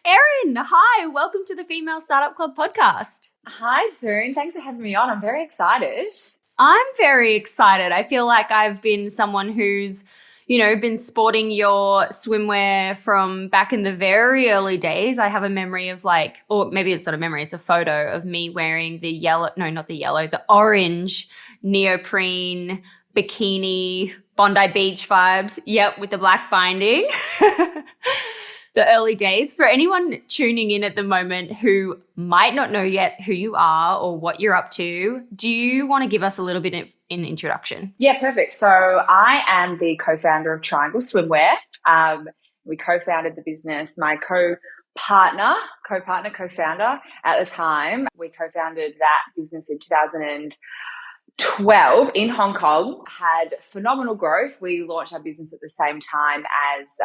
Erin, hi, welcome to the Female Startup Club podcast. Hi, Doone. Thanks for having me on. I'm very excited. I'm very excited. I feel like I've been someone who's, been sporting your swimwear from back in the very early days. I have a memory of or maybe it's not a memory, it's a photo of me wearing the orange neoprene bikini, Bondi Beach vibes. Yep, with the black binding. The early days. For anyone tuning in at the moment who might not know yet who you are or what you're up to, do you want to give us a little bit of an introduction? Yeah, perfect. So I am the co-founder of Triangl Swimwear. We co-founded the business. My co-founder at the time, we co-founded that business in 2012 in Hong Kong, had phenomenal growth. We launched our business at the same time as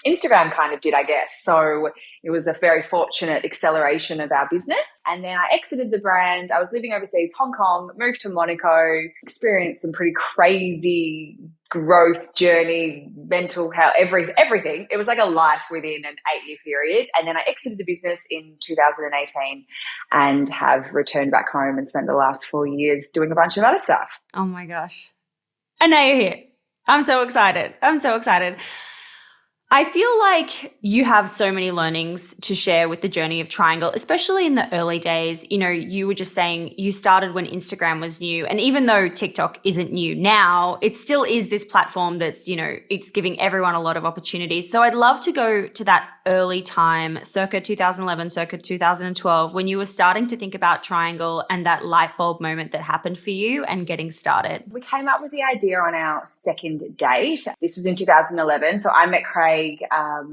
Instagram kind of did, I guess. So it was a very fortunate acceleration of our business. And then I exited the brand. I was living overseas, Hong Kong, moved to Monaco, experienced some pretty crazy growth journey, mental health, everything. It was like a life within an 8-year period. And then I exited the business in 2018 and have returned back home and spent the last 4 years doing a bunch of other stuff. Oh my gosh. And now you're here. I'm so excited. I feel like you have so many learnings to share with the journey of Triangl, especially in the early days. You know, you were just saying you started when Instagram was new. And even though TikTok isn't new now, it still is this platform that's, it's giving everyone a lot of opportunities. So I'd love to go to that early time, circa 2011, circa 2012, when you were starting to think about Triangl and that light bulb moment that happened for you and getting started. We came up with the idea on our second date. This was in 2011. So I met Craig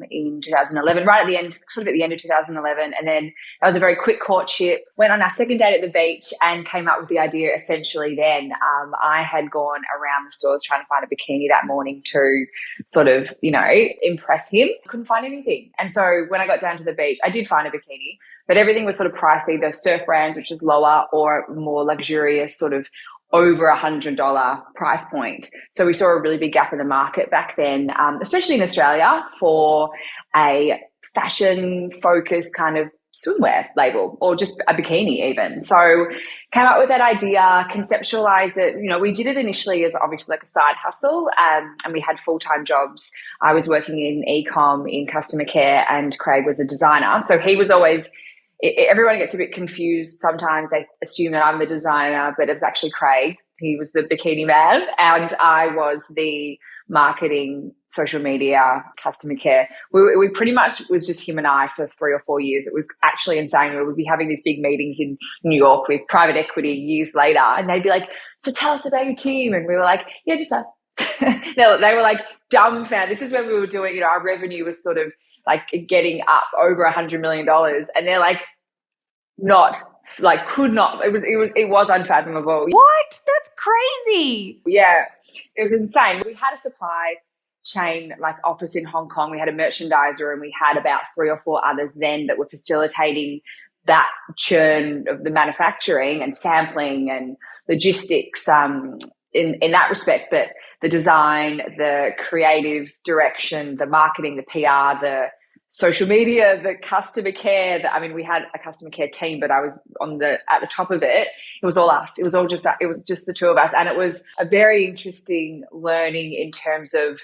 in 2011, right at the end, sort of at the end of 2011. And then that was a very quick courtship. Went on our second date at the beach and came up with the idea essentially then. I had gone around the stores trying to find a bikini that morning to sort of, impress him. Couldn't find anything. And so when I got down to the beach, I did find a bikini, but everything was sort of pricey. The surf brands, which was lower, or more luxurious, sort of over $100 price point. So we saw a really big gap in the market back then, especially in Australia, for a fashion focused kind of swimwear label, or just a bikini even. So came up with that idea, conceptualized it. We did it initially as obviously like a side hustle, and we had full-time jobs. I was working in e-com in customer care, and Craig was a designer. So he was always, everyone gets a bit confused. Sometimes they assume that I'm the designer, but it was actually Craig. He was the bikini man, and I was the marketing, social media, customer care. We pretty much was just him and I for 3 or 4 years. It was actually insane. We would be having these big meetings in New York with private equity years later, and they'd be like, "So tell us about your team." And we were like, "Yeah, just us." They were like dumbfounded. This is when we were doing, our revenue was sort of like getting up over $100 million, and they're like, could not. It was unfathomable. What? That's crazy. Yeah, it was insane. We had a supply chain office in Hong Kong. We had a merchandiser, and we had about 3 or 4 others then that were facilitating that churn of the manufacturing and sampling and logistics in that respect. But the design, the creative direction, the marketing, the PR, the social media, the customer care. We had a customer care team, but I was at the top of it. It was all us. It was just the two of us. And it was a very interesting learning in terms of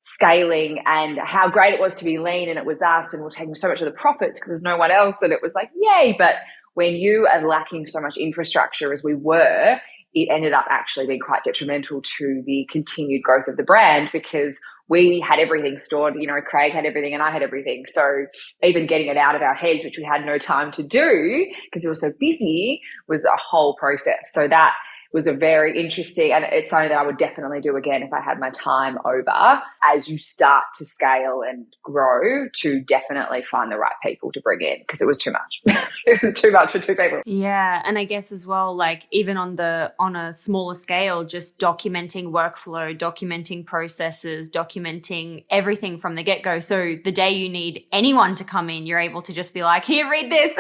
scaling and how great it was to be lean, and it was us, and we're taking so much of the profits because there's no one else. And it was like, yay. But when you are lacking so much infrastructure as we were, it ended up actually being quite detrimental to the continued growth of the brand, because we had everything stored. Craig had everything and I had everything. So even getting it out of our heads, which we had no time to do because we were so busy, was a whole process. So that was a very interesting, and it's something that I would definitely do again if I had my time over, as you start to scale and grow, to definitely find the right people to bring in, because it was too much. It was too much for 2 people. Yeah. And I guess as well, even on a smaller scale, just documenting workflow, documenting processes, documenting everything from the get-go. So the day you need anyone to come in, you're able to just be like, here, read this,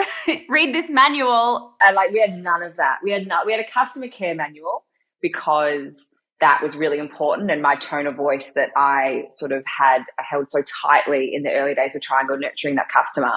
read this manual. And we had none of that. We had a customer care manual, because that was really important, and my tone of voice that I sort of held so tightly in the early days of Triangl, nurturing that customer.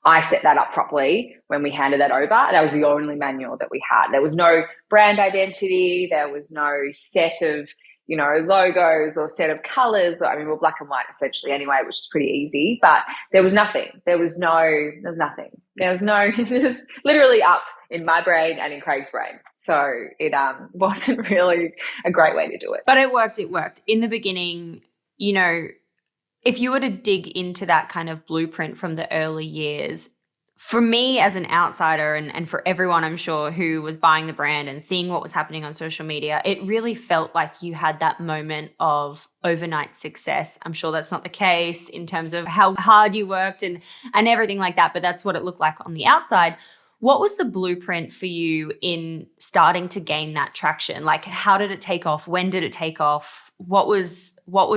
I set that up properly when we handed that over. That was the only manual that we had. There was no brand identity. There was no set of, logos or set of colors. I mean, we're black and white essentially anyway, which is pretty easy, but there was nothing. There was nothing. There was it was literally up in my brain and in Craig's brain. So it wasn't really a great way to do it. But it worked. It worked. In the beginning, if you were to dig into that kind of blueprint from the early years, for me as an outsider and for everyone, I'm sure, who was buying the brand and seeing what was happening on social media, it really felt like you had that moment of overnight success. I'm sure that's not the case in terms of how hard you worked and everything like that, but that's what it looked like on the outside. What was the blueprint for you in starting to gain that traction? Like, how did it take off? When did it take off? What was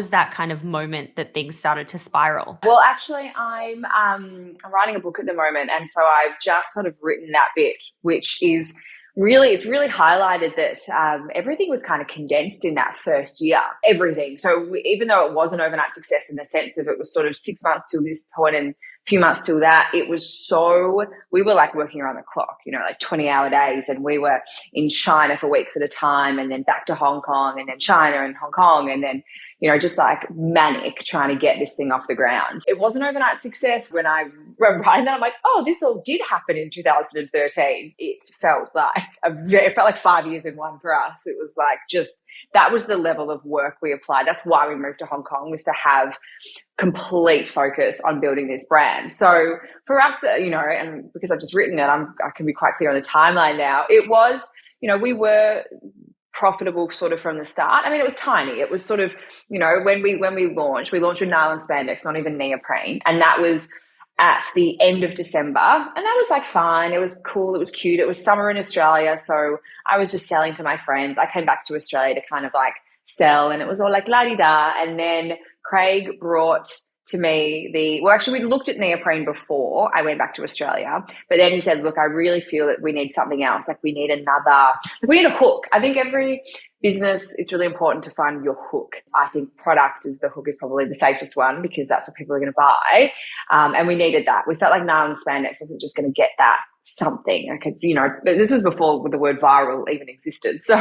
that kind of moment that things started to spiral? Well, actually, I'm writing a book at the moment, and so I've just sort of written that bit, which is it's really highlighted that everything was kind of condensed in that first year. Everything. So even though it was an overnight success in the sense of it was sort of 6 months till this point and few months till that, we were like working around the clock, like 20-hour days, and we were in China for weeks at a time, and then back to Hong Kong, and then China and Hong Kong, and then, just like manic trying to get this thing off the ground. It was an overnight success. When I remember writing that, I'm like, oh, this all did happen in 2013. It felt like 5 years in one for us. It was like that was the level of work we applied. That's why we moved to Hong Kong, was to have complete focus on building this brand. So for us, and because I've just written it, I can be quite clear on the timeline now. It was, we were profitable sort of from the start. I mean, it was tiny. It was sort of, when we launched with nylon spandex, not even neoprene. And that was at the end of December. And that was like fine. It was cool. It was cute. It was summer in Australia. So I was just selling to my friends. I came back to Australia to kind of like sell, and it was all like la-di-da. And then Craig brought to me we looked at neoprene before I went back to Australia, but then he said, look, I really feel that we need something else. Like we need a hook. I think every business, it's really important to find your hook. I think product is probably the safest one, because that's what people are going to buy. And we needed that. We felt like nylon spandex wasn't just going to get that something. But this was before the word viral even existed. So,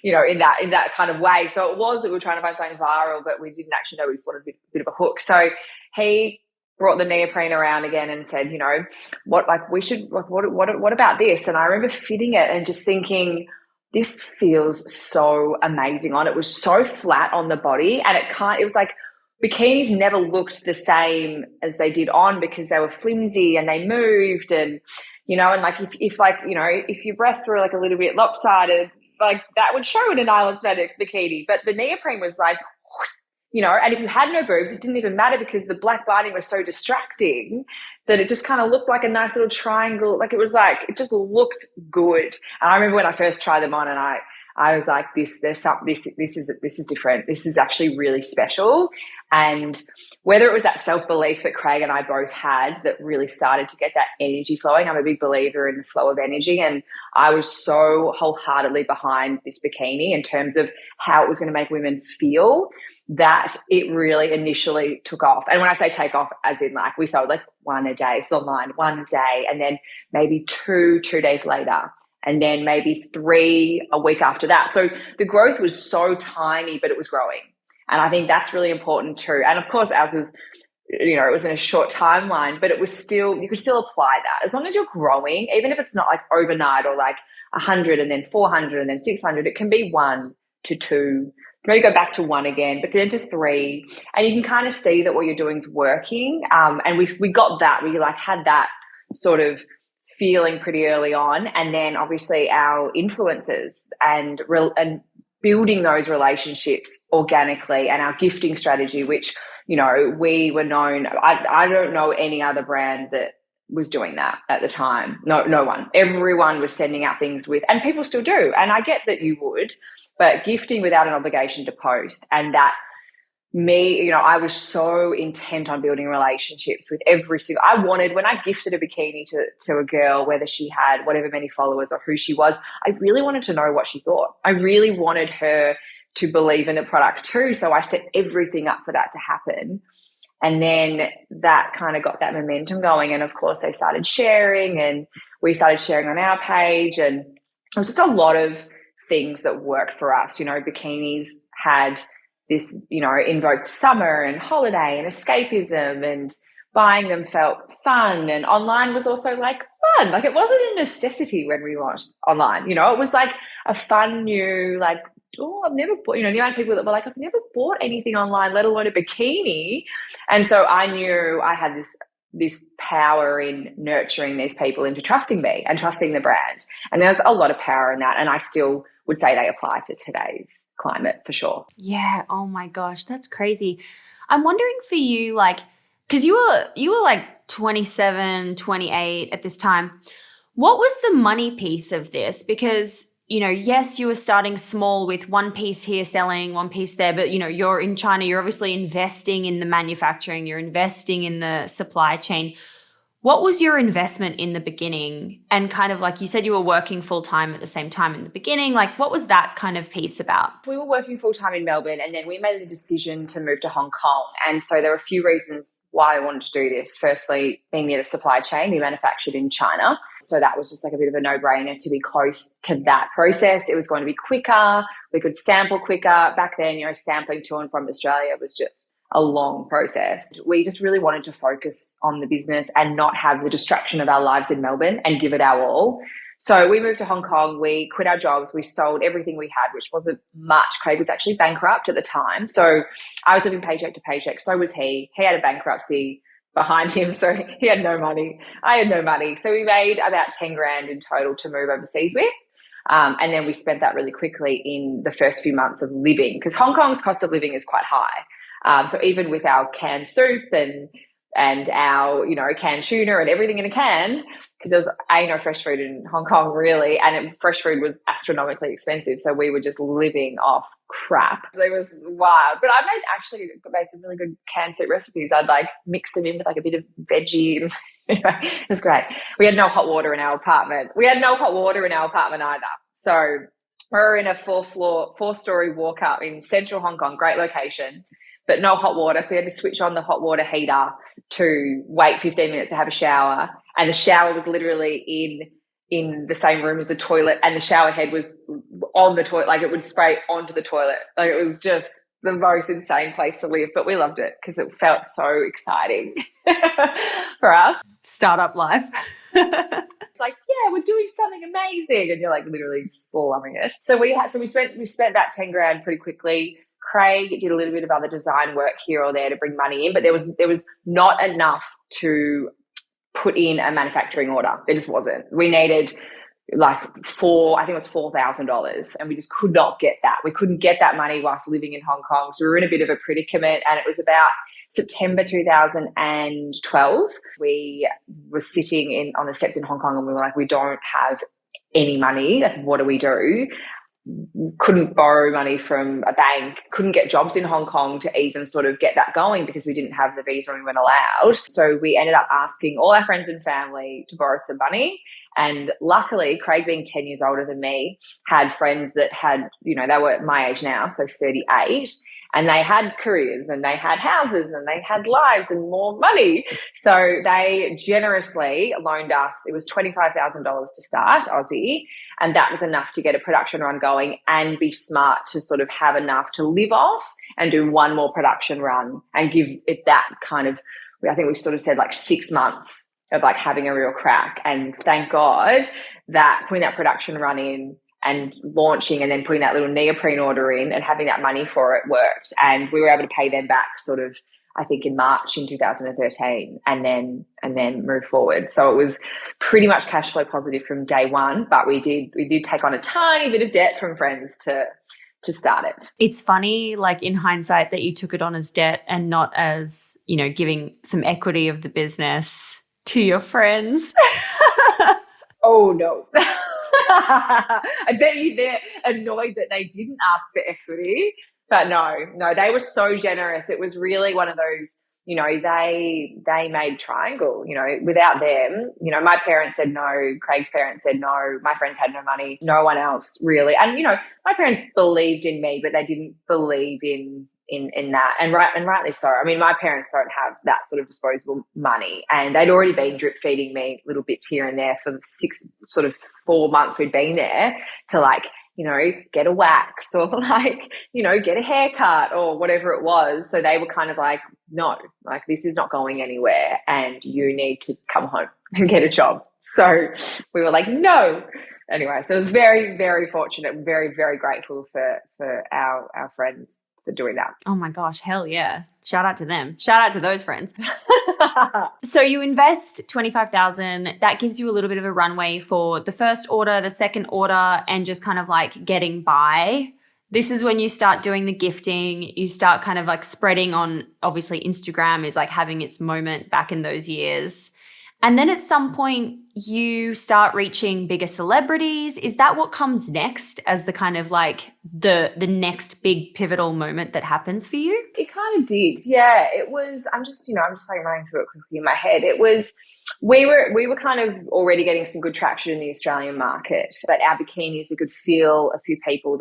in that kind of way. So we were trying to find something viral, but we didn't actually know we just wanted a bit of a hook. So he brought the neoprene around again and said, what about this? And I remember fitting it and just thinking, this feels so amazing on. It was so flat on the body, and it was like bikinis never looked the same as they did on, because they were flimsy and they moved, and and like if your breasts were like a little bit lopsided, like that would show in a nylon spandex bikini. But the neoprene was like, and if you had no boobs, it didn't even matter, because the black lining was so distracting that it just kind of looked like a nice little triangle. Like it just looked good. And I remember when I first tried them on, and I was like, this is different. This is actually really special. And whether it was that self-belief that Craig and I both had that really started to get that energy flowing. I'm a big believer in the flow of energy, and I was so wholeheartedly behind this bikini in terms of how it was going to make women feel, that it really initially took off. And when I say take off, as in like we sold like one a day, sold line one a day, and then maybe two days later, and then maybe 3 a week after that. So the growth was so tiny, but it was growing. And I think that's really important too. And of course, ours was, it was in a short timeline, but it was still, you could still apply that. As long as you're growing, even if it's not like overnight or like 100 and then 400 and then 600, it can be 1 to 2, maybe go back to 1 again, but then to 3. And you can kind of see that what you're doing is working. And we got that. We like had that sort of feeling pretty early on. And then obviously our influencers and building those relationships organically, and our gifting strategy, which, we were known. I don't know any other brand that was doing that at the time. No one. Everyone was sending out things with, and people still do. And I get that you would, but gifting without an obligation to post, and that I was so intent on building relationships with every single. I wanted, when I gifted a bikini to a girl, whether she had whatever many followers or who she was, I really wanted to know what she thought. I really wanted her to believe in the product too. So I set everything up for that to happen. And then that kind of got that momentum going. And of course, they started sharing, and we started sharing on our page. And it was just a lot of things that worked for us. Bikinis had this, invoked summer and holiday and escapism, and buying them felt fun. And online was also like fun. Like, it wasn't a necessity when we launched online. It was like a fun new, like, oh, I've never bought, the amount of people that were like, I've never bought anything online, let alone a bikini. And so I knew I had this power in nurturing these people into trusting me and trusting the brand. And there's a lot of power in that. And I still would say they apply to today's climate for sure. Yeah. Oh my gosh, that's crazy. I'm wondering for you, like, because you were like 27, 28 at this time. What was the money piece of this? Because, yes, you were starting small with one piece here selling, one piece there, but, you're in China, you're obviously investing in the manufacturing, you're investing in the supply chain. What was your investment in the beginning? And kind of like you said, you were working full time at the same time in the beginning. Like, what was that kind of piece about? We were working full time in Melbourne, and then we made the decision to move to Hong Kong. And so there were a few reasons why I wanted to do this. Firstly, being near the supply chain, we manufactured in China. So that was just like a bit of a no-brainer to be close to that process. It was going to be quicker. We could sample quicker. Back then, sampling to and from Australia was just a long process. We just really wanted to focus on the business and not have the distraction of our lives in Melbourne and give it our all. So we moved to Hong Kong. We quit our jobs. We sold everything we had, which wasn't much. Craig was actually bankrupt at the time. So I was living paycheck to paycheck. So was he. He had a bankruptcy behind him. So he had no money. I had no money. So we made about 10 grand in total to move overseas with. And then we spent that really quickly in the first few months of living, because Hong Kong's cost of living is quite high. So even with our canned soup and our, canned tuna and everything in a can, because there was no fresh food in Hong Kong really, and fresh food was astronomically expensive. So we were just living off crap. So it was wild. But I made some really good canned soup recipes. I'd like mix them in with like a bit of veggie. Anyway, it was great. We had no hot water in our apartment. Either. So we're in a four-story walk up in central Hong Kong, great location, but no hot water. So we had to switch on the hot water heater to wait 15 minutes to have a shower. And the shower was literally in the same room as the toilet, and the shower head was on the toilet. Like, it would spray onto the toilet. Like, it was just the most insane place to live, but we loved it because it felt so exciting for us. Startup life. It's like, yeah, we're doing something amazing, and you're like literally slumming it. So we spent about 10 grand pretty quickly. Craig did a little bit of other design work here or there to bring money in, but there was not enough to put in a manufacturing order. There just wasn't. We needed like $4,000, and we just could not get that. We couldn't get that money whilst living in Hong Kong. So we were in a bit of a predicament, and it was about September 2012. We were sitting on the steps in Hong Kong, and we were like, we don't have any money. Like, what do we do? Couldn't borrow money from a bank, couldn't get jobs in Hong Kong to even sort of get that going because we didn't have the visa and we weren't allowed. So we ended up asking all our friends and family to borrow some money. And luckily, Craig, being 10 years older than me, had friends that had, they were my age now, so 38, and they had careers and they had houses and they had lives and more money. So they generously loaned us, it was $25,000 to start, Aussie, and that was enough to get a production run going and be smart to sort of have enough to live off and do one more production run and give it that kind of, I think we sort of said like 6 months of like having a real crack. And thank God that putting that production run in and launching and then putting that little neoprene order in and having that money for it worked. And we were able to pay them back sort of, I think, in March in 2013 and then move forward. So it was pretty much cash flow positive from day one, but we did take on a tiny bit of debt from friends to start it. It's funny, like in hindsight, that you took it on as debt and not as, giving some equity of the business to your friends. Oh, no. I bet you they're annoyed that they didn't ask for equity. But no, they were so generous. It was really one of those, they made Triangl, without them, my parents said no, Craig's parents said no, my friends had no money, no one else really. And, my parents believed in me, but they didn't believe in in that, and rightly so. I mean, my parents don't have that sort of disposable money, and they'd already been drip feeding me little bits here and there for the 4 months we'd been there, to like, get a wax or like, get a haircut or whatever it was. So they were kind of like, no, like this is not going anywhere and you need to come home and get a job. So we were like, no. Anyway, so it was very, very fortunate and very, very grateful for our friends for doing that. Oh my gosh, hell yeah. Shout out to them. Shout out to those friends. So you invest $25,000. That gives you a little bit of a runway for the first order, the second order, and just kind of like getting by. This is when you start doing the gifting. You start kind of like spreading on, obviously Instagram is like having its moment back in those years. And then at some point you start reaching bigger celebrities. Is that what comes next as the kind of like the next big pivotal moment that happens for you? It kind of did. Yeah, it was, I'm just like running through it quickly in my head. It was, we were kind of already getting some good traction in the Australian market, but our bikinis, we could feel a few people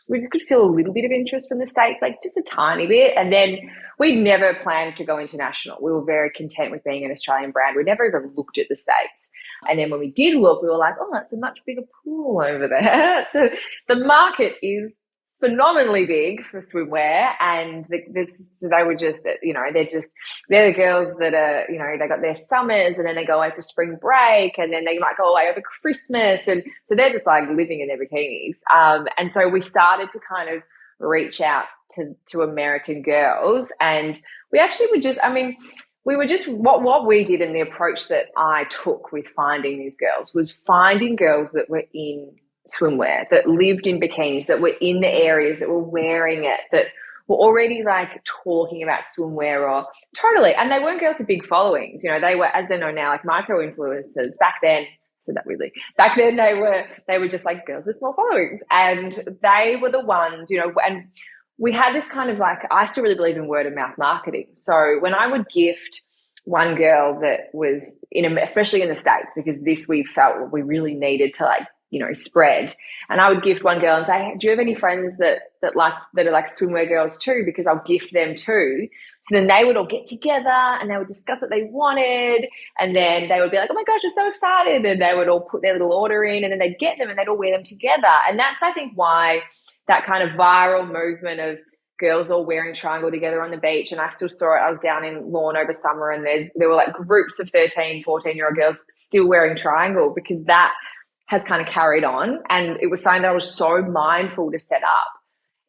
we could feel a little bit of interest from the States, like just a tiny bit. And then we'd never planned to go international. We were very content with being an Australian brand. We never even looked at the States. And then when we did look, we were like, oh, that's a much bigger pool over there. So the market is phenomenally big for swimwear, and they were just, they're the girls that are, they got their summers and then they go away for spring break and then they might go away over Christmas, and so they're just like living in their bikinis. And so we started to kind of reach out to American girls, and we actually were just, we were just, what we did, and the approach that I took with finding these girls was finding girls that were in swimwear, that lived in bikinis, that were in the areas, that were wearing it, that were already like talking about swimwear, or totally. And they weren't girls with big followings. They were, as they know now, like micro influencers. Back then, back then they were just like girls with small followings, and they were the ones, and we had this kind of like, I still really believe in word of mouth marketing. So when I would gift one girl that was especially in the States, because this we felt we really needed to like, spread. And I would gift one girl and say, hey, do you have any friends that are like swimwear girls too? Because I'll gift them too. So then they would all get together and they would discuss what they wanted. And then they would be like, oh my gosh, I'm so excited. And they would all put their little order in, and then they'd get them and they'd all wear them together. And that's, I think, why that kind of viral movement of girls all wearing Triangl together on the beach. And I still saw it. I was down in Lorne over summer, and there were like groups of 13, 14-year-old girls still wearing Triangl, because that has kind of carried on. And it was something that I was so mindful to set up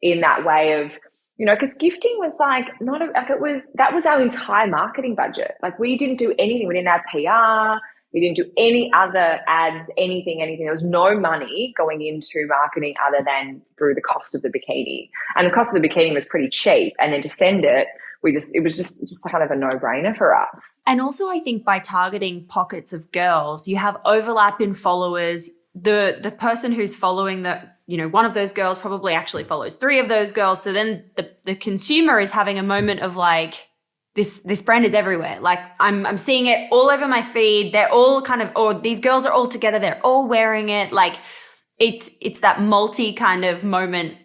in that way of, because gifting was like, that was our entire marketing budget. Like we didn't do anything. We didn't have PR. We didn't do any other ads, anything. There was no money going into marketing other than through the cost of the bikini. And the cost of the bikini was pretty cheap. And then to send it, it was just kind of a no-brainer for us. And also I think by targeting pockets of girls, you have overlap in followers. The person who's following one of those girls probably actually follows 3 of those girls. So then the consumer is having a moment of like, this brand is everywhere. Like I'm seeing it all over my feed. They're all kind of, or these girls are all together. They're all wearing it. Like it's that multi kind of moment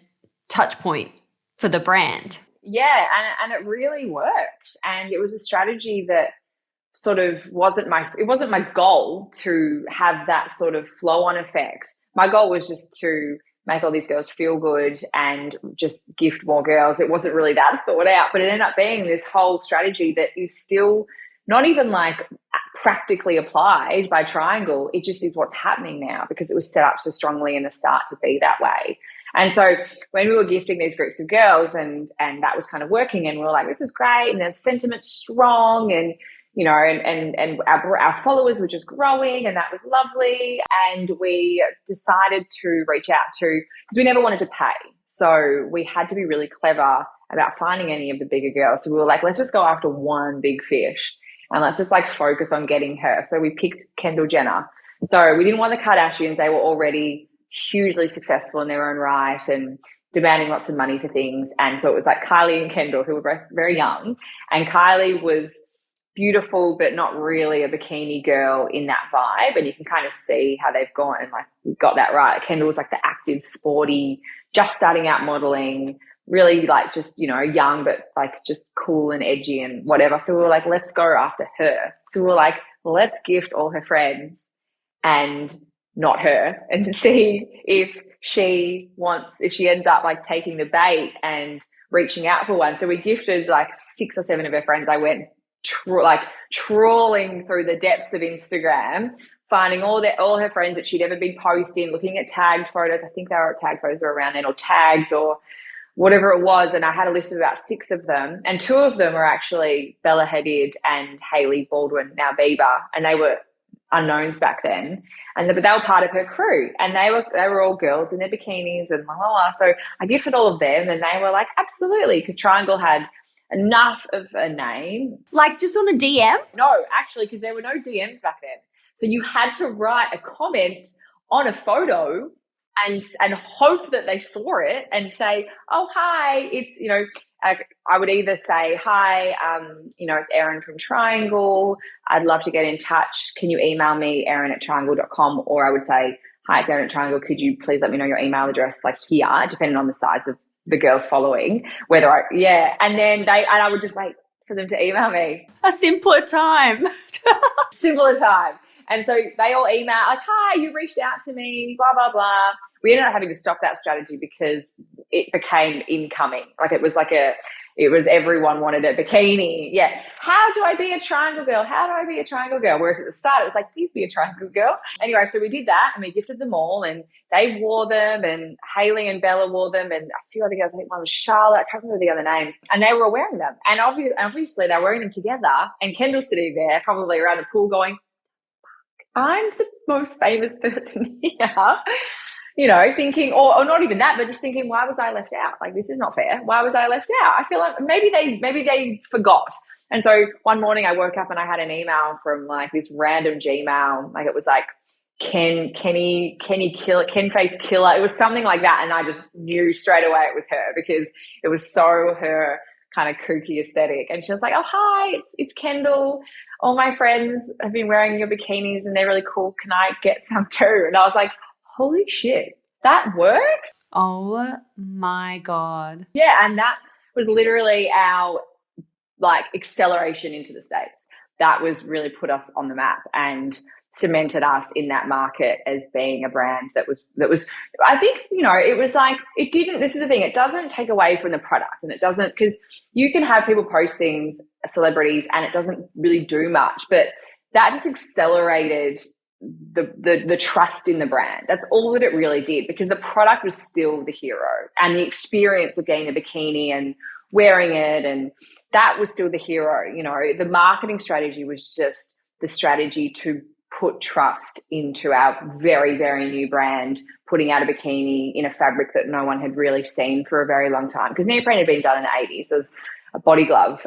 touch point for the brand. Yeah, and it really worked. And it was a strategy that sort of wasn't my goal to have that sort of flow on effect. My goal was just to make all these girls feel good and just gift more girls. It wasn't really that thought out, but it ended up being this whole strategy that is still not even like practically applied by Triangl. It just is what's happening now, because it was set up so strongly in the start to be that way. And so when we were gifting these groups of girls and that was kind of working, and we were like, this is great, and the sentiment's strong, and and our followers were just growing, and that was lovely. And we decided to reach out to, because we never wanted to pay. So we had to be really clever about finding any of the bigger girls. So we were like, let's just go after one big fish and let's just like focus on getting her. So we picked Kendall Jenner. So we didn't want the Kardashians. They were already hugely successful in their own right and demanding lots of money for things. And so it was like Kylie and Kendall, who were both very young. And Kylie was beautiful, but not really a bikini girl in that vibe. And you can kind of see how they've gone and like got that right. Kendall was like the active, sporty, just starting out modeling, really like just, you know, young, but like just cool and edgy and whatever. So we were like, let's go after her. So we were like, let's gift all her friends and not her, and see if she ends up like taking the bait and reaching out for one. So we gifted like 6 or 7 of her friends. I went trawling through the depths of Instagram, finding all her friends that she'd ever been posting, looking at tagged photos. I think tagged photos were around then, or tags or whatever it was. And I had a list of about 6 of them, and 2 of them were actually Bella Hadid and Hailey Baldwin, now Bieber, and they were unknowns back then. But they were part of her crew, and they were all girls in their bikinis and la la la. So I gifted all of them, and they were like, absolutely, because Triangl had enough of a name. Like just on a DM? No, actually, because there were no DMs back then. So you had to write a comment on a photo and hope that they saw it and say, oh, hi, it's, you know, I would either say, hi, you know, it's Erin from Triangl. I'd love to get in touch. Can you email me, erin@triangl.com? Or I would say, hi, it's Erin at Triangl. Could you please let me know your email address, like here, depending on the size of the girls following, and then I would just wait for them to email me. A simpler time. Simpler time. And so they all email like, hi, you reached out to me, blah, blah, blah. We ended up having to stop that strategy because it became incoming. Like it was everyone wanted a bikini. Yeah. How do I be a Triangl girl? How do I be a Triangl girl? Whereas at the start, it was like, please be a Triangl girl. Anyway, so we did that and we gifted them all, and they wore them, and Hailey and Bella wore them, and a few other girls, I think one was Charlotte, I can't remember the other names, and they were wearing them. And obviously they were wearing them together, and Kendall's sitting there probably around the pool going, I'm the most famous person here, you know, thinking, or not even that, but just thinking, why was I left out? Like, this is not fair. Why was I left out? I feel like maybe they forgot. And so one morning I woke up and I had an email from like this random Gmail, like it was like Kenny Killer, Ken Face Killer. It was something like that, and I just knew straight away it was her because it was so her kind of kooky aesthetic. And she was like, oh, hi, it's Kendall. All my friends have been wearing your bikinis and they're really cool. Can I get some too? And I was like, holy shit, that works? Oh my God. Yeah, and that was literally our like acceleration into the States. That was really put us on the map and cemented us in that market as being a brand that was I think, you know, it was like, it didn't, this is the thing, it doesn't take away from the product, and it doesn't, because you can have people post things, celebrities, and it doesn't really do much, but that just accelerated the trust in the brand. That's all that it really did, because the product was still the hero, and the experience of getting a bikini and wearing it, and that was still the hero. You know, the marketing strategy was just the strategy to put trust into our very, very new brand, putting out a bikini in a fabric that no one had really seen for a very long time. Because neoprene had been done in the 80s as a body glove,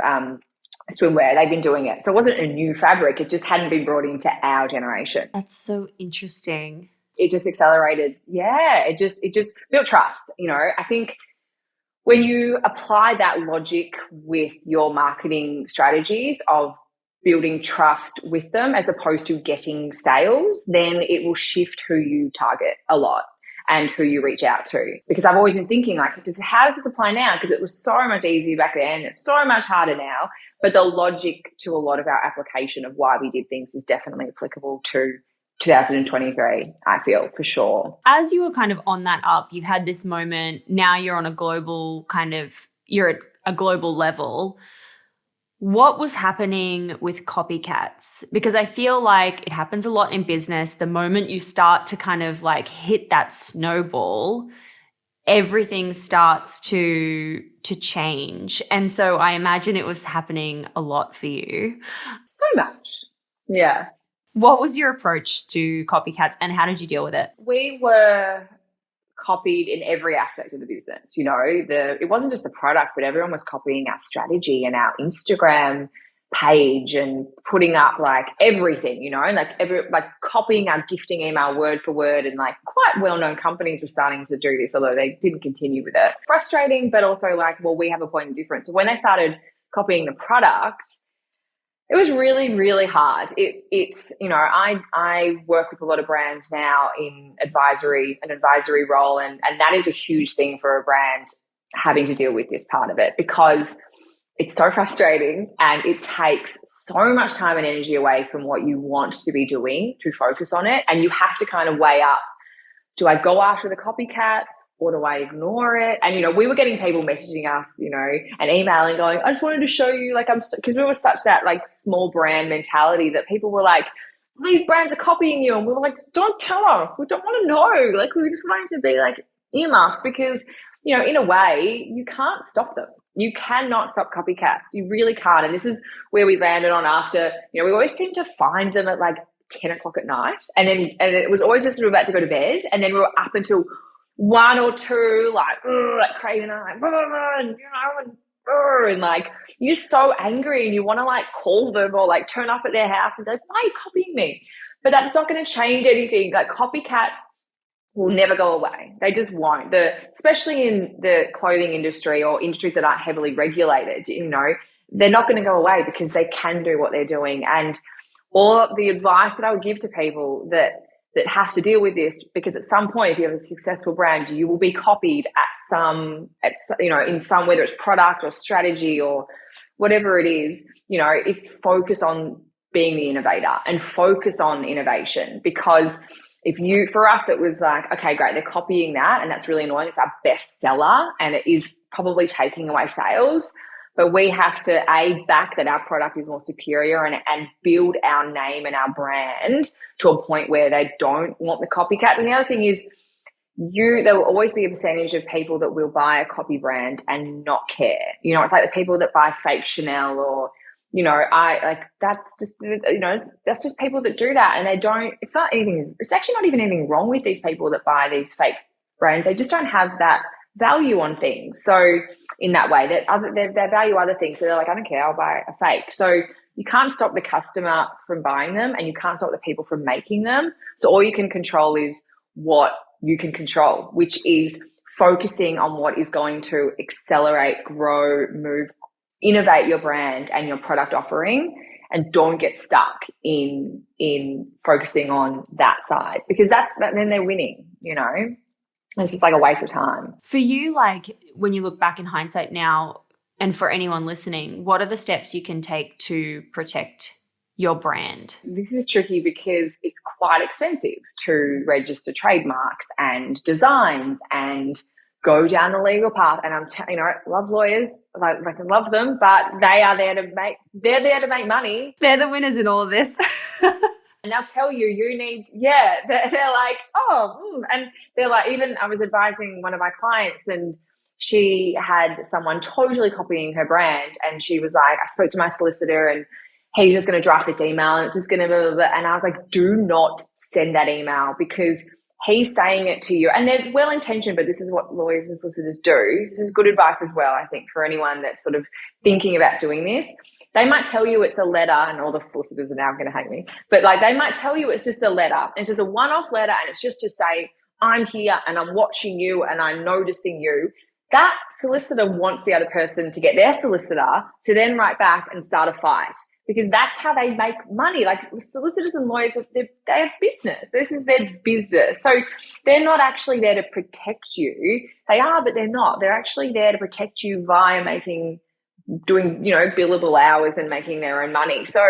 swimwear. They've been doing it. So it wasn't a new fabric. It just hadn't been brought into our generation. That's so interesting. It just accelerated. Yeah, it just built trust. You know, I think when you apply that logic with your marketing strategies of building trust with them as opposed to getting sales, then it will shift who you target a lot and who you reach out to. Because I've always been thinking, like, how does this apply now? Because it was so much easier back then. It's so much harder now. But the logic to a lot of our application of why we did things is definitely applicable to 2023, I feel, for sure. As you were kind of on that up, you've had this moment, now you're on a global you're at a global level. What was happening with copycats? Because I feel like it happens a lot in business. The moment you start to kind of like hit that snowball, everything starts to change. And so I imagine it was happening a lot for you. So much. Yeah. What was your approach to copycats and how did you deal with it? We were copied in every aspect of the business. You know, it wasn't just the product, but everyone was copying our strategy and our Instagram page and putting up like everything, you know, and like copying our gifting email word for word, and like quite well-known companies were starting to do this, although they didn't continue with it. Frustrating, but also like, well, we have a point of difference. So when they started copying the product, it was really, really hard. It's, you know, I work with a lot of brands now in an advisory role, and that is a huge thing for a brand. having to deal with this part of it, because it's so frustrating and it takes so much time and energy away from what you want to be doing to focus on it. And you have to kind of weigh up, do I go after the copycats or do I ignore it? And, we were getting people messaging us, and emailing going, I just wanted to show you, like, because we were such that like small brand mentality that people were like, these brands are copying you. And we were like, don't tell us. We don't want to know. Like, we just want it to be like earmuffs, because, in a way, you can't stop them. You cannot stop copycats. You really can't. And this is where we landed on after, we always seem to find them at like 10 o'clock at night. And it was always just we were about to go to bed. And then we were up until 1 or 2, like Craig and I, and like, you're so angry and you want to like call them or like turn up at their house and go, why are you copying me? But that's not going to change anything. Like, copycats will never go away. They just won't. Especially in the clothing industry or industries that aren't heavily regulated, they're not going to go away because they can do what they're doing. And all the advice that I would give to people that have to deal with this, because at some point, if you have a successful brand, you will be copied in some, whether it's product or strategy or whatever it is, it's focus on being the innovator and focus on innovation. Because for us, it was like, okay, great, they're copying that and that's really annoying. It's our best seller and it is probably taking away sales. But we have to back that our product is more superior and build our name and our brand to a point where they don't want the copycat. And the other thing is, there will always be a percentage of people that will buy a copy brand and not care. It's like the people that buy fake Chanel or, that's just people that do that. And it's actually not even anything wrong with these people that buy these fake brands. They just don't have that value on things. So in that way, they value other things. So they're like, I don't care, I'll buy a fake. So you can't stop the customer from buying them and you can't stop the people from making them. So all you can control is what you can control, which is focusing on what is going to accelerate, grow, move, innovate your brand and your product offering, and don't get stuck in focusing on that side, because then they're winning, It's just like a waste of time. For you, like, when you look back in hindsight now, and for anyone listening, what are the steps you can take to protect your brand? This is tricky because it's quite expensive to register trademarks and designs and go down the legal path. And I love lawyers, I love them, but they're there to make money. They're the winners in all of this. And they'll tell you need, they're like, and they're like, even I was advising one of my clients and she had someone totally copying her brand. And she was like, I spoke to my solicitor and he's just going to draft this email and it's just going to blah, blah, blah. And I was like, do not send that email, because he's saying it to you. And they're well-intentioned, but this is what lawyers and solicitors do. This is good advice as well, I think, for anyone that's sort of thinking about doing this. They might tell you it's a letter, and all the solicitors are now going to hate me, but like they might tell you it's just a letter. It's just a one-off letter and it's just to say, I'm here and I'm watching you and I'm noticing you. That solicitor wants the other person to get their solicitor to then write back and start a fight, because that's how they make money. Like, solicitors and lawyers, they have business. This is their business. So they're not actually there to protect you. They are, but they're not. They're actually there to protect you via doing billable hours and making their own money. So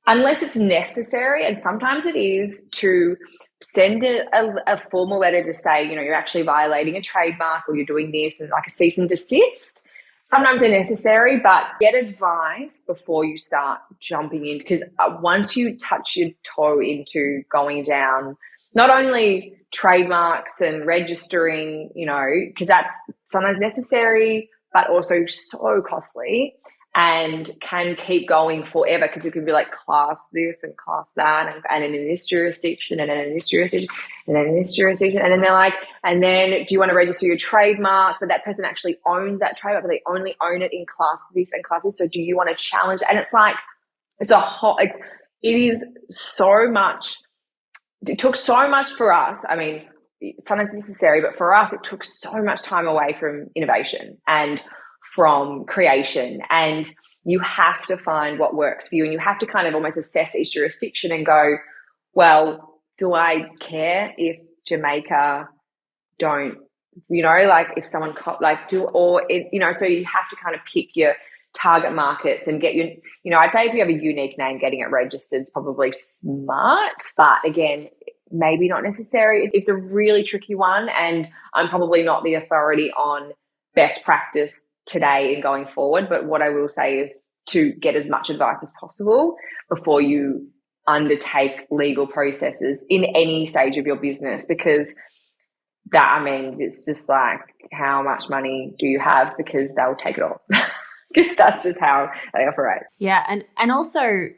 unless it's necessary, and sometimes it is, to send a formal letter to say, you're actually violating a trademark or you're doing this, and like a cease and desist. Sometimes they're necessary, but get advice before you start jumping in, because once you touch your toe into going down, not only trademarks and registering, because that's sometimes necessary, but also so costly and can keep going forever, because it can be like class this and class that and in this jurisdiction and in this jurisdiction and then in this jurisdiction. And then they're like, and then do you want to register your trademark? But that person actually owns that trademark, but they only own it in class this and class this. So do you want to challenge? And it's like, it is so much. It took so much for us. I mean, sometimes necessary, but for us, it took so much time away from innovation and from creation. And you have to find what works for you, and you have to kind of almost assess each jurisdiction and go, well, do I care if Jamaica don't like if someone so you have to kind of pick your target markets and get I'd say if you have a unique name, getting it registered is probably smart, but again, maybe not necessary. It's a really tricky one, and I'm probably not the authority on best practice today and going forward, but what I will say is to get as much advice as possible before you undertake legal processes in any stage of your business, because it's just like, how much money do you have? Because they'll take it all. Because that's just how they operate. Yeah. And also,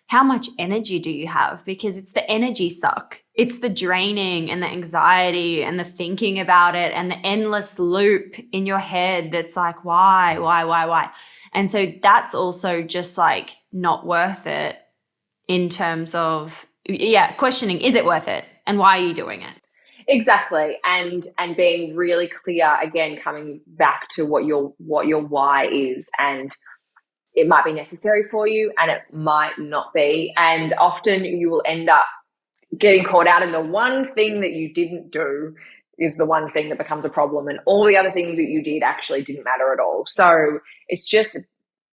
how much energy do you have? Because it's the energy suck. It's the draining and the anxiety and the thinking about it and the endless loop in your head that's like, why? And so that's also just like not worth it in terms of, questioning, is it worth it? And why are you doing it? Exactly. And being really clear, again, coming back to what your why is, and it might be necessary for you and it might not be. And often you will end up getting caught out, and the one thing that you didn't do is the one thing that becomes a problem, and all the other things that you did actually didn't matter at all. So it's just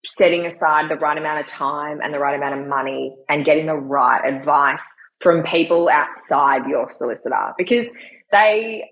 setting aside the right amount of time and the right amount of money and getting the right advice from people outside your solicitor, because they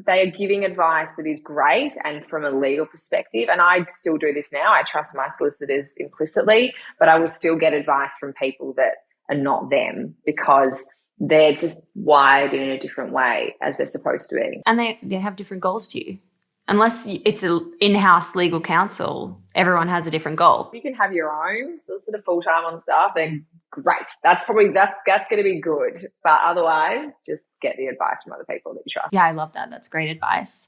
are giving advice that is great and from a legal perspective. And I still do this now. I trust my solicitors implicitly, but I will still get advice from people that are not them, because they're just wired in a different way as they're supposed to be. And they have different goals to you. Unless it's an in-house legal counsel, everyone has a different goal. You can have your own solicitor full-time on staff, then great. That's going to be good. But otherwise, just get the advice from other people that you trust. Yeah, I love that. That's great advice.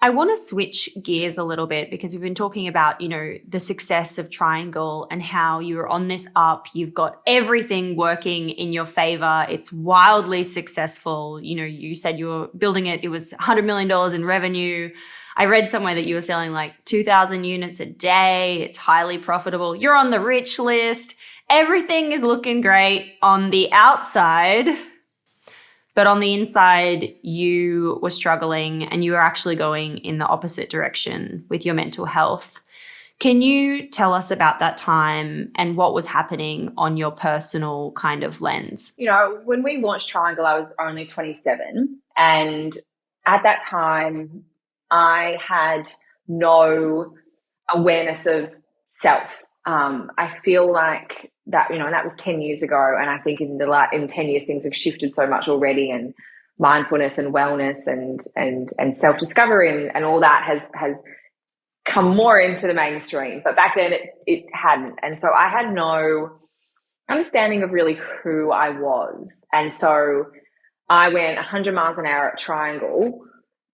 I want to switch gears a little bit, because we've been talking about, the success of Triangl and how you're on this up. You've got everything working in your favor. It's wildly successful. You said you were building it. It was $100 million in revenue. I read somewhere that you were selling like 2,000 units a day. It's highly profitable. You're on the rich list. Everything is looking great on the outside. But on the inside, you were struggling and you were actually going in the opposite direction with your mental health. Can you tell us about that time and what was happening on your personal kind of lens? When we launched Triangl, I was only 27. And at that time, I had no awareness of self. I feel like that, that was 10 years ago. And I think in 10 years, things have shifted so much already, and mindfulness and wellness and self-discovery and all that has come more into the mainstream. But back then it hadn't. And so I had no understanding of really who I was. And so I went 100 miles an hour at Triangl,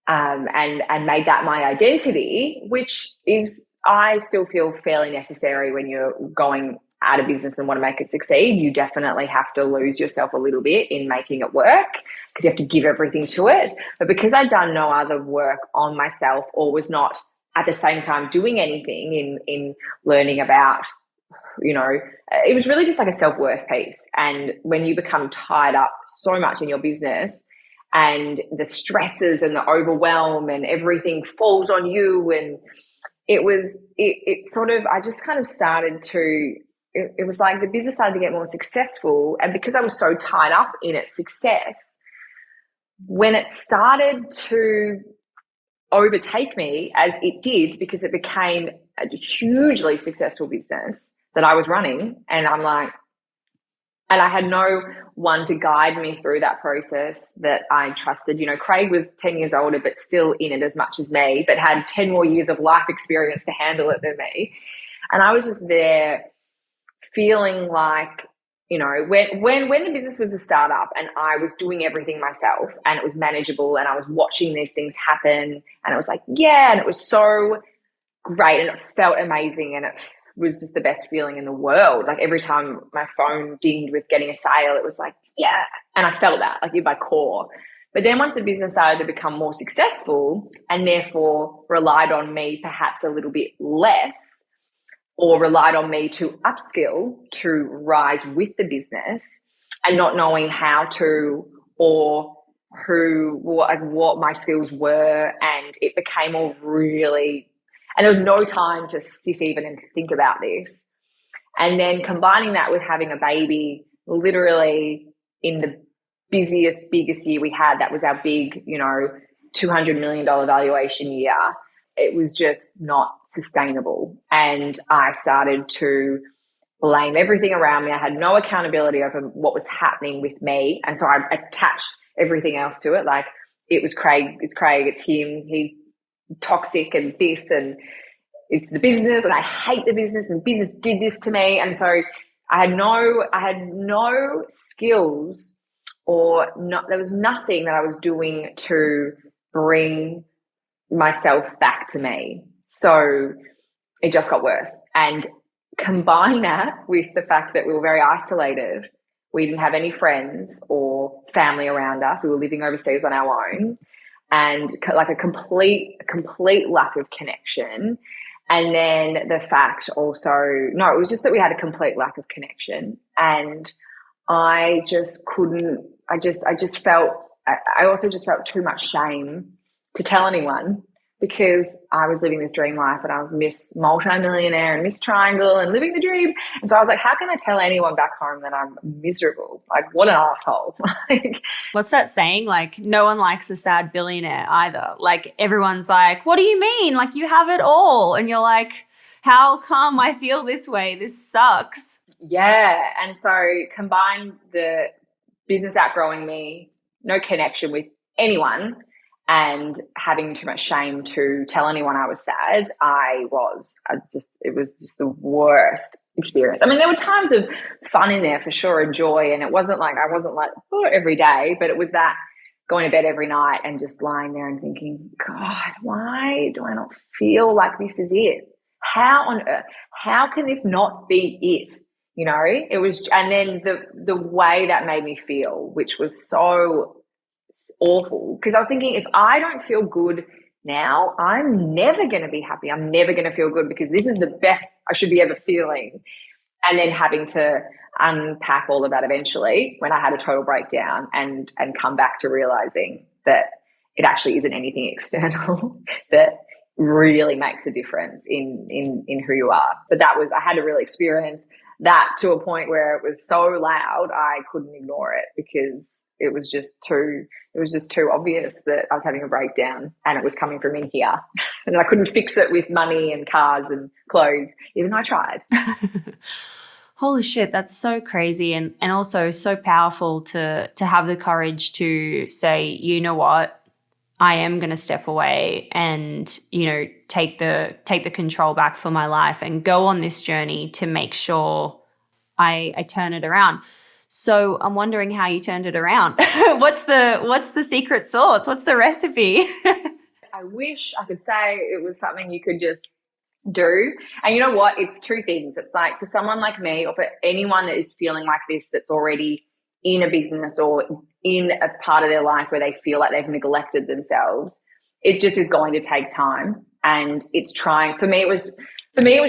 and made that my identity, which is, I still feel fairly necessary when you're going out of business and want to make it succeed. You definitely have to lose yourself a little bit in making it work, because you have to give everything to it. But because I'd done no other work on myself, or was not at the same time doing anything in learning about, it was really just like a self-worth piece. And when you become tied up so much in your business, and the stresses and the overwhelm and everything falls on you, and it sort of, I just kind of started to, it was like the business started to get more successful. And because I was so tied up in its success, when it started to overtake me, as it did, because it became a hugely successful business that I was running, and and I had no one to guide me through that process that I trusted. Craig was 10 years older, but still in it as much as me, but had 10 more years of life experience to handle it than me. And I was just there feeling like, when the business was a startup and I was doing everything myself and it was manageable and I was watching these things happen, and it was like, yeah, and it was so great and it felt amazing and it was just the best feeling in the world. Like every time my phone dinged with getting a sale, it was like, yeah. And I felt that like in my core. But then once the business started to become more successful, and therefore relied on me perhaps a little bit less, or relied on me to upskill to rise with the business, and not knowing how to, or what my skills were, and it became all really, and there was no time to sit even and think about this. And then combining that with having a baby, literally in the biggest year we had, that was our big, $200 million valuation year. It was just not sustainable. And I started to blame everything around me. I had no accountability over what was happening with me. And so I attached everything else to it. Like, it was Craig, it's him, he's toxic, and this, and it's the business, and I hate the business, and business did this to me. And so I had no skills, or there was nothing that I was doing to bring myself back to me. So it just got worse. And combine that with the fact that we were very isolated. We didn't have any friends or family around us. We were living overseas on our own, and like a complete lack of connection. And then the fact also, no, it was just that we had a complete lack of connection. And I just couldn't, I also just felt too much shame to tell anyone, because I was living this dream life, and I was Miss Multi-Millionaire and Miss Triangl and living the dream. And so I was like, how can I tell anyone back home that I'm miserable? Like, what an asshole. Like, what's that saying? Like, no one likes a sad billionaire either. Like, everyone's like, what do you mean? Like, you have it all. And you're like, how come I feel this way? This sucks. Yeah. And so combine the business outgrowing me, no connection with anyone, and having too much shame to tell anyone I was sad. It was just the worst experience. I mean, there were times of fun in there for sure, and joy. And I wasn't like, every day, but it was that going to bed every night and just lying there and thinking, God, why do I not feel like this is it? How on earth, how can this not be it? It was, and then the way that made me feel, which was so awful, because I was thinking, if I don't feel good now, I'm never going to be happy. I'm never going to feel good, because this is the best I should be ever feeling. And then having to unpack all of that eventually when I had a total breakdown, and come back to realizing that it actually isn't anything external that really makes a difference in who you are. But I had to really experience that to a point where it was so loud I couldn't ignore it, because it was just too obvious that I was having a breakdown, and it was coming from in here. And I couldn't fix it with money and cars and clothes, even though I tried. Holy shit, that's so crazy, and also so powerful to have the courage to say, you know what, I am going to step away and, take the control back for my life and go on this journey to make sure I turn it around. So I'm wondering how you turned it around. What's the secret sauce? What's the recipe? I wish I could say it was something you could just do. And you know what? It's two things. It's like, for someone like me, or for anyone that is feeling like this, that's already in a business or in a part of their life where they feel like they've neglected themselves, it just is going to take time. And it's trying, for me it was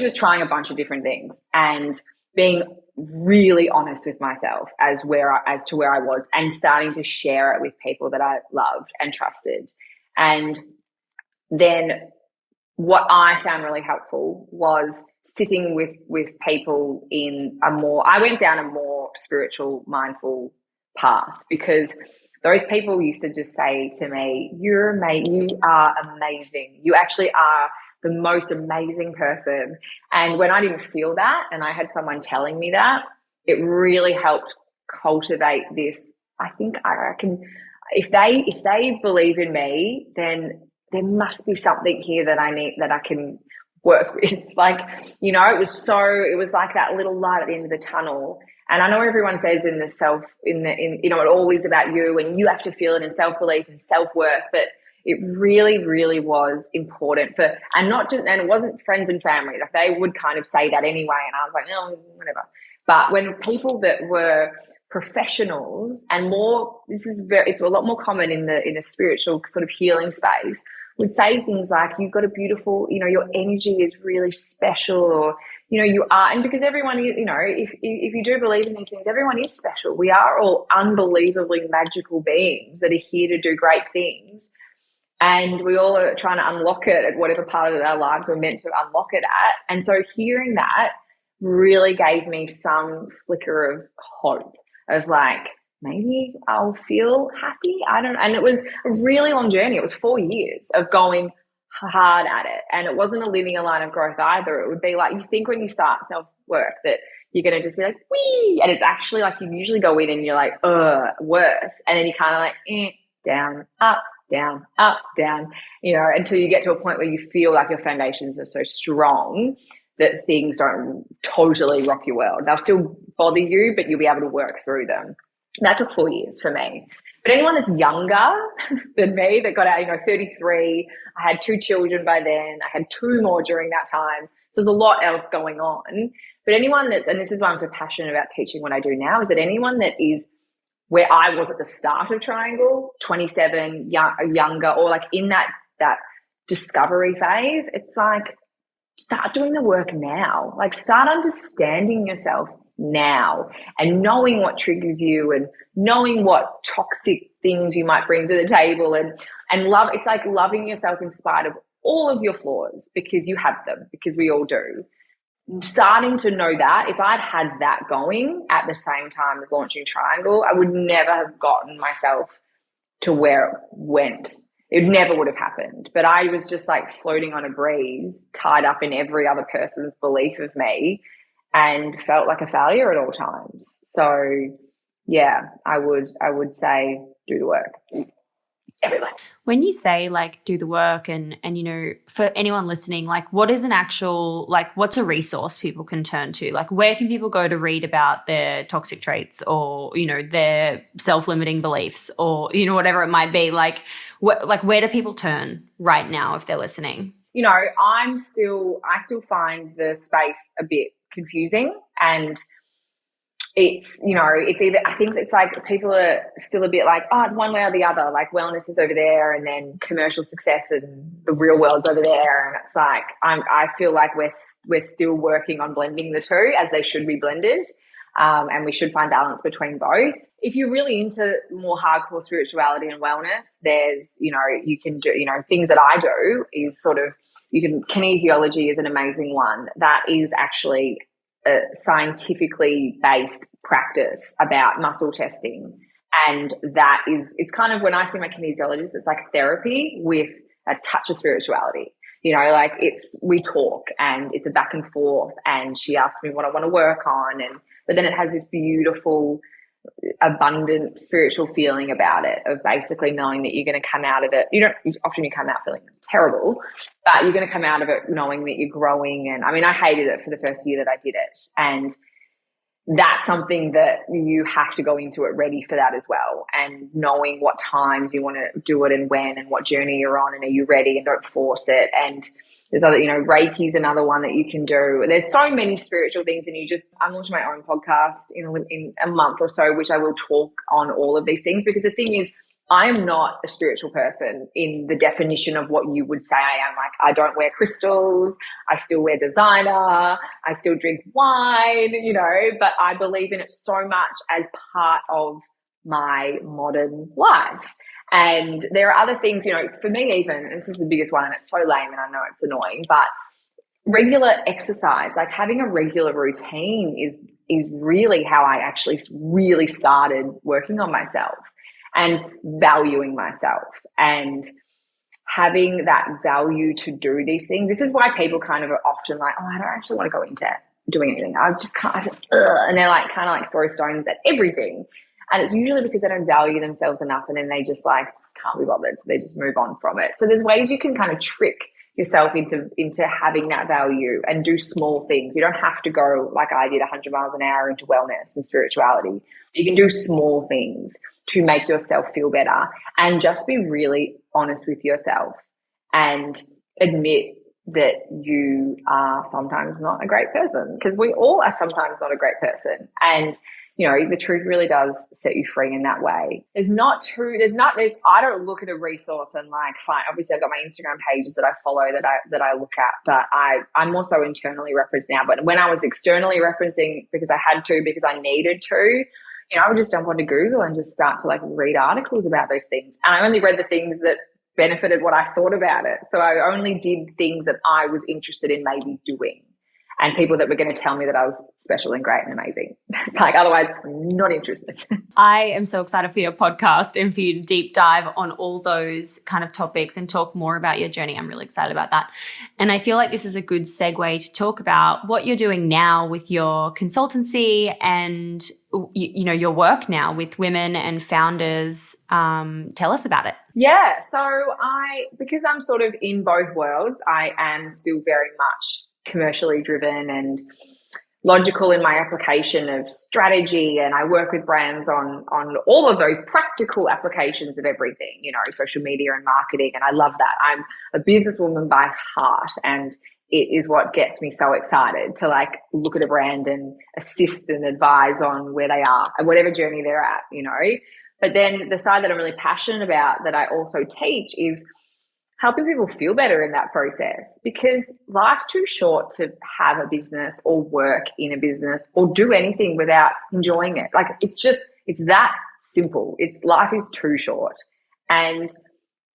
just trying a bunch of different things and being really honest with myself as to where I was, and starting to share it with people that I loved and trusted. And then what I found really helpful was sitting with people I went down a more spiritual, mindful path, because those people used to just say to me, you are amazing. You actually are the most amazing person. And when I didn't feel that, and I had someone telling me that, it really helped cultivate this. I reckon if they believe in me, then there must be something here that I can work with. Like, it was like that little light at the end of the tunnel. And I know everyone says it all is about you, and you have to feel it, in self-belief and self-worth, but it really, really was important and it wasn't friends and family. Like, they would kind of say that anyway. And I was like, no, whatever. But when people that were professionals, and more, it's a lot more common in the spiritual sort of healing space, would say things like, you've got a beautiful, your energy is really special, or you know, you are, and because everyone is, you know, if you do believe in these things, everyone is special. We are all unbelievably magical beings that are here to do great things. And we all are trying to unlock it at whatever part of our lives we're meant to unlock it at. And so hearing that really gave me some flicker of hope of like, maybe I'll feel happy. I don't know. And it was a really long journey. It was 4 years of going hard at it. And it wasn't a linear line of growth either. It would be like, you think when you start self-work that you're going to just be like, wee. And it's actually like you usually go in and you're like, worse. And then you kind of like, down, up, down, you know, until you get to a point where you feel like your foundations are so strong that things don't totally rock your world. They'll still bother you, but you'll be able to work through them. That took 4 years for me. But anyone that's younger than me that got out, you know, 33, I had 2 children by then. I had 2 more during that time. So there's a lot else going on. But anyone that's, and this is why I'm so passionate about teaching what I do now, is that anyone that is where I was at the start of Triangl, 27, younger, or like in that discovery phase, it's like, start doing the work now. Like, start understanding yourself now and knowing what triggers you and knowing what toxic things you might bring to the table, and love. It's like loving yourself in spite of all of your flaws, because you have them, because we all do. Starting to know that, if I'd had that going at the same time as launching Triangl, I would never have gotten myself to where it went. It never would have happened. But I was just like floating on a breeze, tied up in every other person's belief of me, and felt like a failure at all times. So yeah, I would say do the work. Everyone. When you say like do the work and you know, for anyone listening, like what is an actual, like what's a resource people can turn to? Like where can people go to read about their toxic traits, or, you know, their self-limiting beliefs, or, you know, whatever it might be? Like where do people turn right now if they're listening? You know, I still find the space a bit confusing, and it's, you know, it's either, I think it's like people are still a bit like, oh, it's one way or the other. Like wellness is over there, and then commercial success and the real world's over there. And it's like, I feel like we're still working on blending the two as they should be blended. And we should find balance between both. If you're really into more hardcore spirituality and wellness, there's, you know, you can do, you know, things that I do is sort of, kinesiology is an amazing one. That is actually a scientifically based practice about muscle testing. And that is, it's kind of, when I see my kinesiologist, it's like therapy with a touch of spirituality. You know, like we talk and it's a back and forth, and she asks me what I want to work on. But then it has this beautiful, abundant spiritual feeling about it, of basically knowing that you're going to come out of it. Often you come out feeling terrible, but you're going to come out of it knowing that you're growing. And I mean, I hated it for the first year that I did it. And that's something that you have to go into it ready for that as well. And knowing what times you want to do it and when, and what journey you're on, and are you ready, and don't force it. And there's other, you know, Reiki is another one that you can do. There's so many spiritual things, and I'm launching my own podcast in a month or so, which I will talk on all of these things, because the thing is, I am not a spiritual person in the definition of what you would say I am. Like, I don't wear crystals, I still wear designer, I still drink wine, you know, but I believe in it so much as part of my modern life. And there are other things, you know, for me even, and this is the biggest one, and it's so lame and I know it's annoying, but regular exercise, like having a regular routine is really how I actually really started working on myself and valuing myself and having that value to do these things. This is why people kind of are often like, oh, I don't actually want to go into doing anything. I just can't, and they're like kind of like throw stones at everything. And it's usually because they don't value themselves enough, and then they just like can't be bothered. So they just move on from it. So there's ways you can kind of trick yourself into having that value and do small things. You don't have to go like I did 100 miles an hour into wellness and spirituality. You can do small things to make yourself feel better, and just be really honest with yourself and admit that you are sometimes not a great person, because we all are sometimes not a great person. And the truth really does set you free in that way. I don't look at a resource and like find, obviously I've got my Instagram pages that I follow that I look at, but I'm also internally referenced now. But when I was externally referencing because I had to, because I needed to, I would just jump onto Google and just start to like read articles about those things. And I only read the things that benefited what I thought about it. So I only did things that I was interested in maybe doing, and people that were going to tell me that I was special and great and amazing. It's like, otherwise, I'm not interested. I am so excited for your podcast and for you to deep dive on all those kind of topics and talk more about your journey. I'm really excited about that. And I feel like this is a good segue to talk about what you're doing now with your consultancy and, your work now with women and founders. Tell us about it. Yeah. So because I'm sort of in both worlds, I am still very much commercially driven and logical in my application of strategy, and I work with brands on all of those practical applications of everything, social media and marketing, and I love that. I'm a businesswoman by heart, and it is what gets me so excited to like look at a brand and assist and advise on where they are and whatever journey they're at, But then the side that I'm really passionate about that I also teach is helping people feel better in that process, because life's too short to have a business or work in a business or do anything without enjoying it. Like it's that simple. Life is too short, and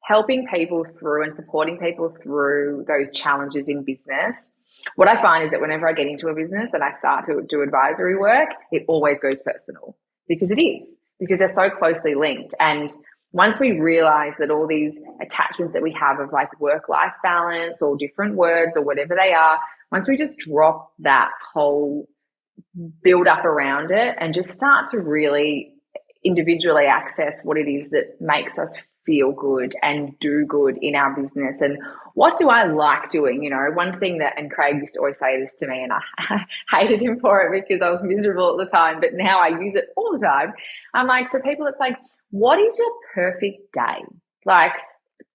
helping people through and supporting people through those challenges in business. What I find is that whenever I get into a business and I start to do advisory work, it always goes personal, because they're so closely linked. And once we realize that all these attachments that we have of like work-life balance or different words or whatever they are, once we just drop that whole build up around it and just start to really individually access what it is that makes us feel good and do good in our business, and what do I like doing? One thing that, and Craig used to always say this to me, and I hated him for it because I was miserable at the time, but now I use it all the time. I'm like, for people, it's like, what is your perfect day? Like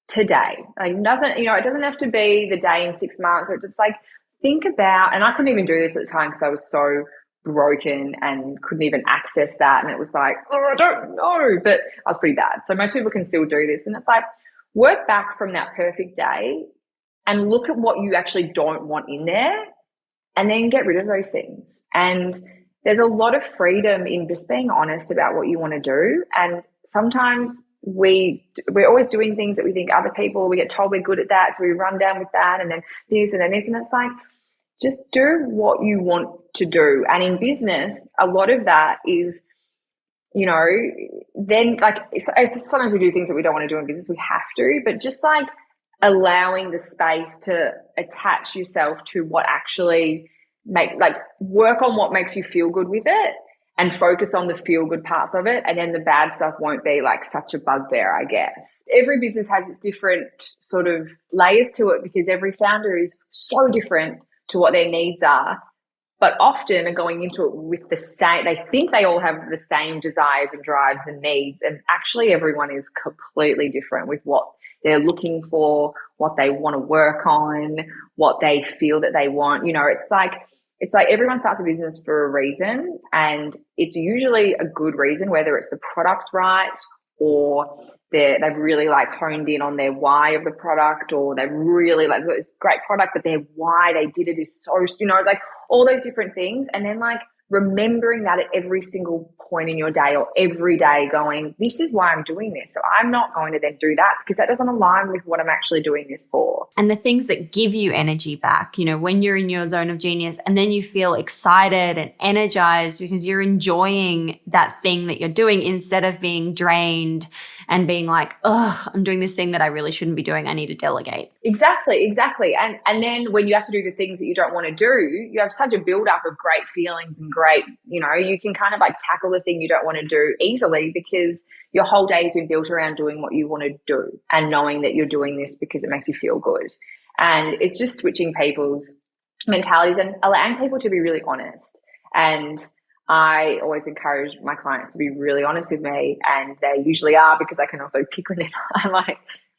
today, like it doesn't have to be the day in 6 months, or just like think about, and I couldn't even do this at the time because I was so broken and couldn't even access that. And it was like, I don't know, but I was pretty bad. So most people can still do this. And it's like, work back from that perfect day and look at what you actually don't want in there, and then get rid of those things. And there's a lot of freedom in just being honest about what you want to do. And sometimes we're always doing things that we think other people, we get told we're good at that, so we run down with that, and then this and then this. And it's like, just do what you want to do. And in business, a lot of that is, then like sometimes we do things that we don't want to do in business, we have to, but just like allowing the space to attach yourself to what actually work on what makes you feel good with it, and focus on the feel good parts of it. And then the bad stuff won't be like such a bugbear, I guess. Every business has its different sort of layers to it, because every founder is so different to what their needs are, but often are going into it with the same, they think they all have the same desires and drives and needs. And actually everyone is completely different with what they're looking for, what they want to work on, what they feel that they want. It's like everyone starts a business for a reason, and it's usually a good reason, whether it's the product's right, or they've really like honed in on their why of the product, or they've really like, it's a great product, but their why they did it is so, like all those different things. And then like remembering that at every single point in your day, or every day going, this is why I'm doing this. So I'm not going to then do that because that doesn't align with what I'm actually doing this for. And the things that give you energy back, when you're in your zone of genius, and then you feel excited and energized because you're enjoying that thing that you're doing, instead of being drained and being like, ugh, I'm doing this thing that I really shouldn't be doing. I need to delegate. Exactly. And then when you have to do the things that you don't want to do, you have such a buildup of great feelings and great, you can kind of like tackle the thing you don't want to do easily, because your whole day has been built around doing what you want to do and knowing that you're doing this because it makes you feel good. And it's just switching people's mentalities and allowing people to be really honest. And I always encourage my clients to be really honest with me, and they usually are, because I can also pick when I'm like,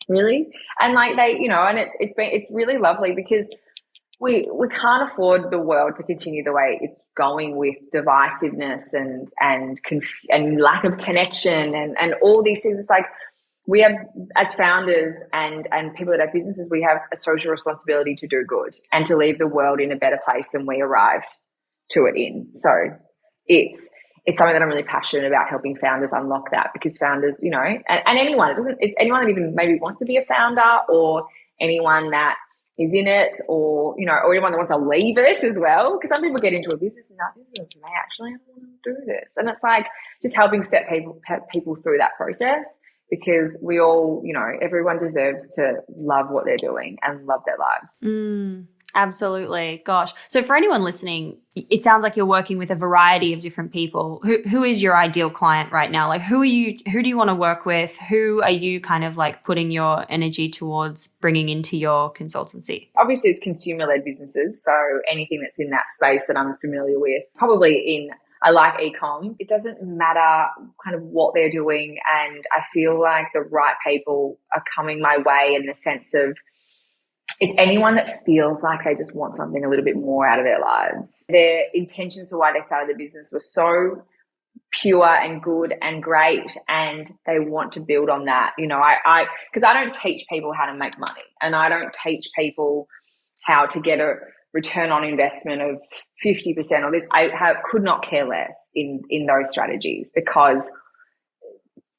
really? And like they, and it's really lovely, because we can't afford the world to continue the way it's going with divisiveness and lack of connection and all these things. It's like we have, as founders and people that have businesses, we have a social responsibility to do good and to leave the world in a better place than we arrived to it in. So it's something that I'm really passionate about, helping founders unlock that, because founders, you know, and anyone, it's anyone that even maybe wants to be a founder, or anyone that is in it, or, you know, or anyone that wants to leave it as well. Because some people get into a business and this isn't for me, actually, I don't want to do this. And it's like just helping step people through that process, because we all, you know, everyone deserves to love what they're doing and love their lives. Absolutely. Gosh. So for anyone listening, it sounds like you're working with a variety of different people. Who is your ideal client right now? Like who do you want to work with? Who are you kind of like putting your energy towards bringing into your consultancy? Obviously it's consumer-led businesses. So anything that's in that space that I'm familiar with, I like e-com. It doesn't matter kind of what they're doing. And I feel like the right people are coming my way, in the sense of, it's anyone that feels like they just want something a little bit more out of their lives. Their intentions for why they started the business were so pure and good and great, and they want to build on that. You know, because I don't teach people how to make money, and I don't teach people how to get a return on investment of 50% or this. Could not care less in those strategies, because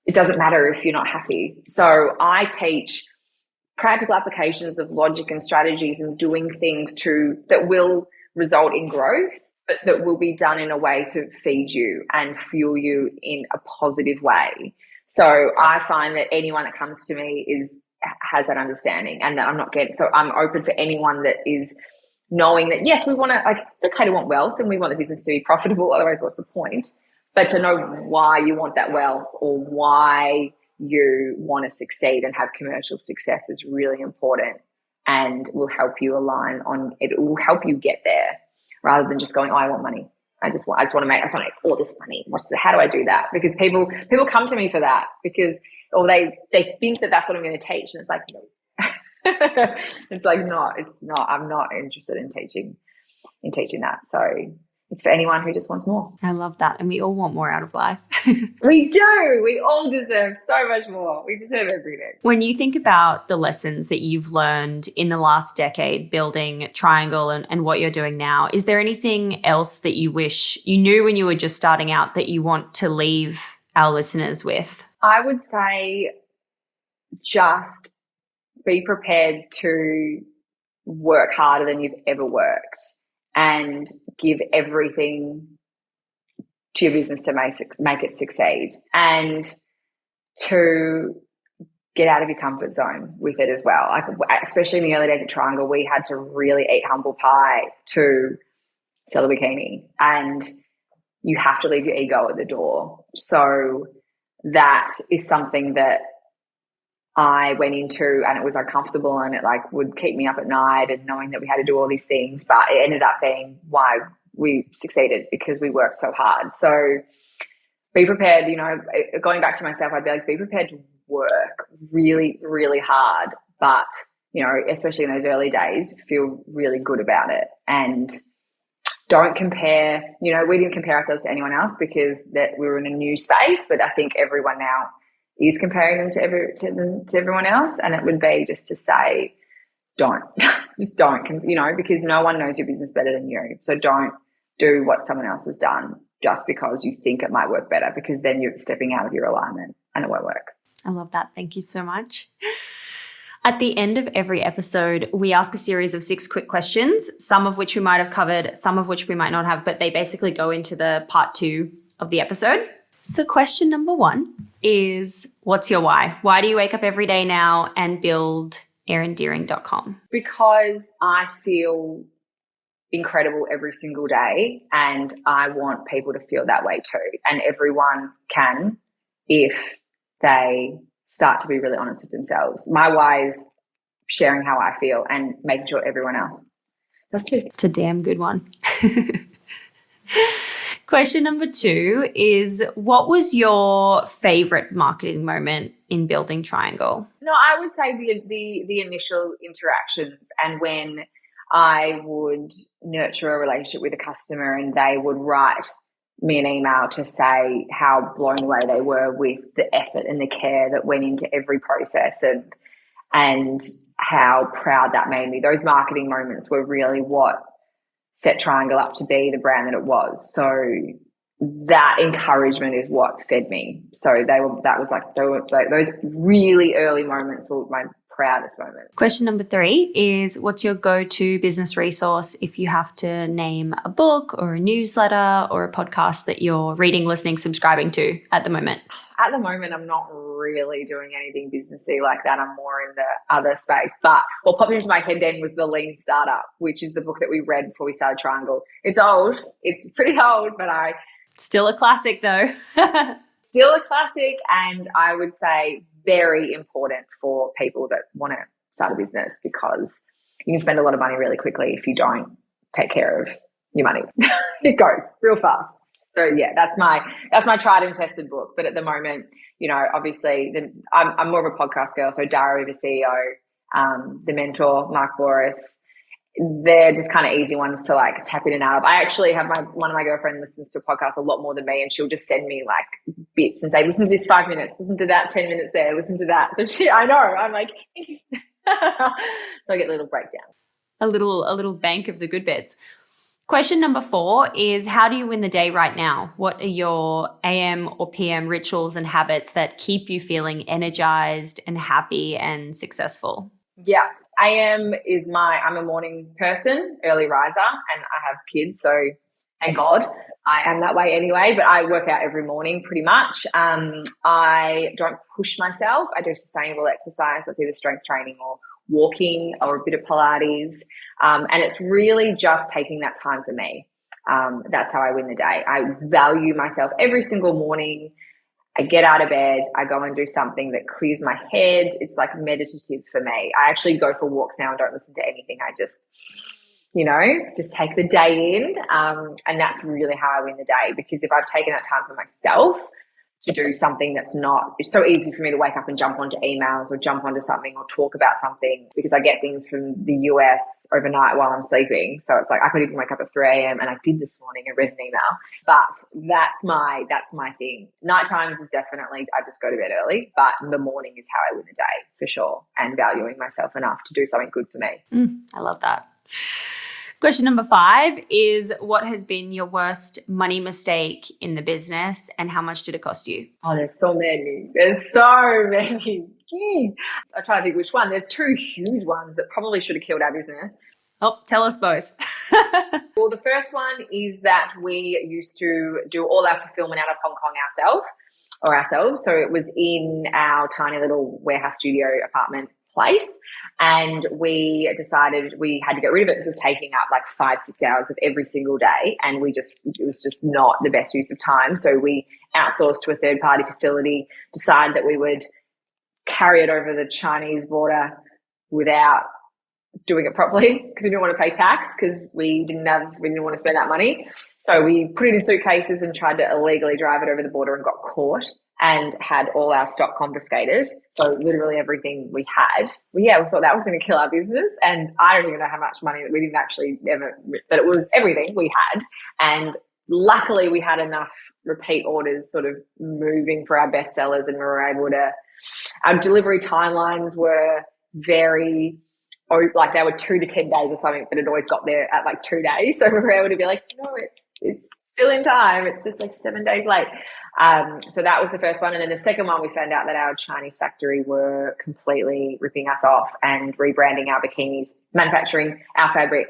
it doesn't matter if you're not happy. So I teach practical applications of logic and strategies and doing things that will result in growth, but that will be done in a way to feed you and fuel you in a positive way. So I find that anyone that comes to me has that understanding, and that I'm open for anyone that is knowing that, yes, we want to, like, it's okay to want wealth and we want the business to be profitable. Otherwise, what's the point? But to know why you want that wealth, or why you want to succeed and have commercial success, is really important, and will help you align on it. It will help you get there, rather than just going, oh, I want money. I just want to make all this money. How do I do that? Because people come to me for that, because, or they think that that's what I'm going to teach. And it's like, no. It's like, no, it's not. I'm not interested in teaching that. So it's for anyone who just wants more. I love that. And we all want more out of life. We do. We all deserve so much more. We deserve everything. When you think about the lessons that you've learned in the last decade building Triangl and what you're doing now, is there anything else that you wish you knew when you were just starting out that you want to leave our listeners with? I would say just be prepared to work harder than you've ever worked, and give everything to your business to make it succeed, and to get out of your comfort zone with it as well. Like, especially in the early days of Triangl, we had to really eat humble pie to sell a bikini, and you have to leave your ego at the door. So that is something that I went into, and it was uncomfortable, and it like would keep me up at night, and knowing that we had to do all these things, but it ended up being why we succeeded, because we worked so hard. So be prepared, you know, going back to myself, I'd be like, be prepared to work really, really hard, but, you know, especially in those early days, feel really good about it. And don't compare, you know, we didn't compare ourselves to anyone else, because that we were in a new space, but I think everyone now is comparing them to everyone else. And it would be just to say, don't, you know, because no one knows your business better than you. So don't do what someone else has done just because you think it might work better, because then you're stepping out of your alignment and it won't work. I love that. Thank you so much. At the end of every episode, we ask a series of 6 quick questions, some of which we might have covered, some of which we might not have, but they basically go into the part 2 of the episode. So question number 1 is, what's your why? Why do you wake up every day now and build erindeering.com? Because I feel incredible every single day, and I want people to feel that way too. And everyone can, if they start to be really honest with themselves. My why is sharing how I feel and making sure everyone else does too. It's a damn good one. Question number 2 is, what was your favorite marketing moment in building Triangl? No, I would say the initial interactions, and when I would nurture a relationship with a customer and they would write me an email to say how blown away they were with the effort and the care that went into every process, and how proud that made me. Those marketing moments were really what set Triangl up to be the brand that it was. So that encouragement is what fed me. So those really early moments were my proudest moments. Question number 3 is, what's your go-to business resource if you have to name a book or a newsletter or a podcast that you're reading, listening, subscribing to at the moment? At the moment, I'm not really doing anything businessy like that. I'm more in the other space. But what popped into my head then was The Lean Startup, which is the book that we read before we started Triangl. It's old. It's pretty old, but Still a classic though. Still a classic, and I would say very important for people that want to start a business, because you can spend a lot of money really quickly if you don't take care of your money. It goes real fast. So yeah, that's my tried and tested book. But at the moment, obviously I'm more of a podcast girl. So Dara, the CEO, the mentor, Mark Boris, they're just kind of easy ones to like tap in and out of. I actually have one of my girlfriends listens to podcasts a lot more than me, and she'll just send me like bits and say, listen to this 5 minutes, listen to that 10 minutes there, listen to that. So I know, I'm like, so I get a little breakdown. A little bank of the good bits. Question number 4 is, how do you win the day right now? What are your AM or PM rituals and habits that keep you feeling energized and happy and successful? Yeah. I'm a morning person, early riser, and I have kids, so thank God I am that way anyway, but I work out every morning pretty much. I don't push myself. I do sustainable exercise. So it's either strength training or walking or a bit of Pilates. And it's really just taking that time for me. That's how I win the day. I value myself every single morning. I get out of bed, I go and do something that clears my head. It's like meditative for me. I actually go for walks now and don't listen to anything. I just, just take the day in. And that's really how I win the day, because if I've taken that time for myself to do something it's so easy for me to wake up and jump onto emails or jump onto something or talk about something, because I get things from the US overnight while I'm sleeping. So it's like I could even wake up at 3 a.m. and I did this morning, I read an email. But that's my thing. Night times is definitely, I just go to bed early, but the morning is how I win the day for sure, and valuing myself enough to do something good for me. I love that. Question number 5 is, what has been your worst money mistake in the business and how much did it cost you? Oh, there's so many. I'm trying to think which one. There's 2 huge ones that probably should have killed our business. Oh, tell us both. Well, the first one is that we used to do all our fulfillment out of Hong Kong ourselves. So it was in our tiny little warehouse studio apartment place, and we decided we had to get rid of it because it was taking up like 5-6 hours of every single day, and it was just not the best use of time. So we outsourced to a third-party facility, decided that we would carry it over the Chinese border without doing it properly because we didn't want to pay tax, because we didn't want to spend that money. So we put it in suitcases and tried to illegally drive it over the border and got caught and had all our stock confiscated. So literally everything we had. We thought that was going to kill our business. And I don't even know how much money that we didn't actually ever, but it was everything we had. And luckily we had enough repeat orders sort of moving for our best sellers, and we were able to, our delivery timelines were very, like they were 2 to 10 days or something, but it always got there at like 2 days. So we were able to be like, no, it's still in time. It's just like 7 days late. So that was the first one. And then the second one, we found out that our Chinese factory were completely ripping us off and rebranding our bikinis, manufacturing our fabric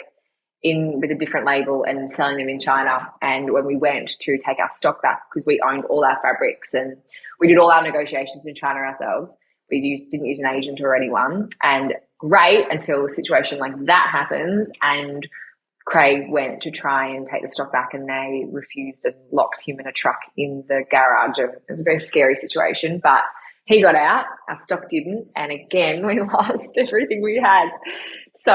with a different label and selling them in China. And when we went to take our stock back, because we owned all our fabrics and we did all our negotiations in China ourselves, we didn't use an agent or anyone. And great until a situation like that happens, and Craig went to try and take the stock back and they refused and locked him in a truck in the garage. It was a very scary situation, but he got out, our stock didn't, and again we lost everything we had. So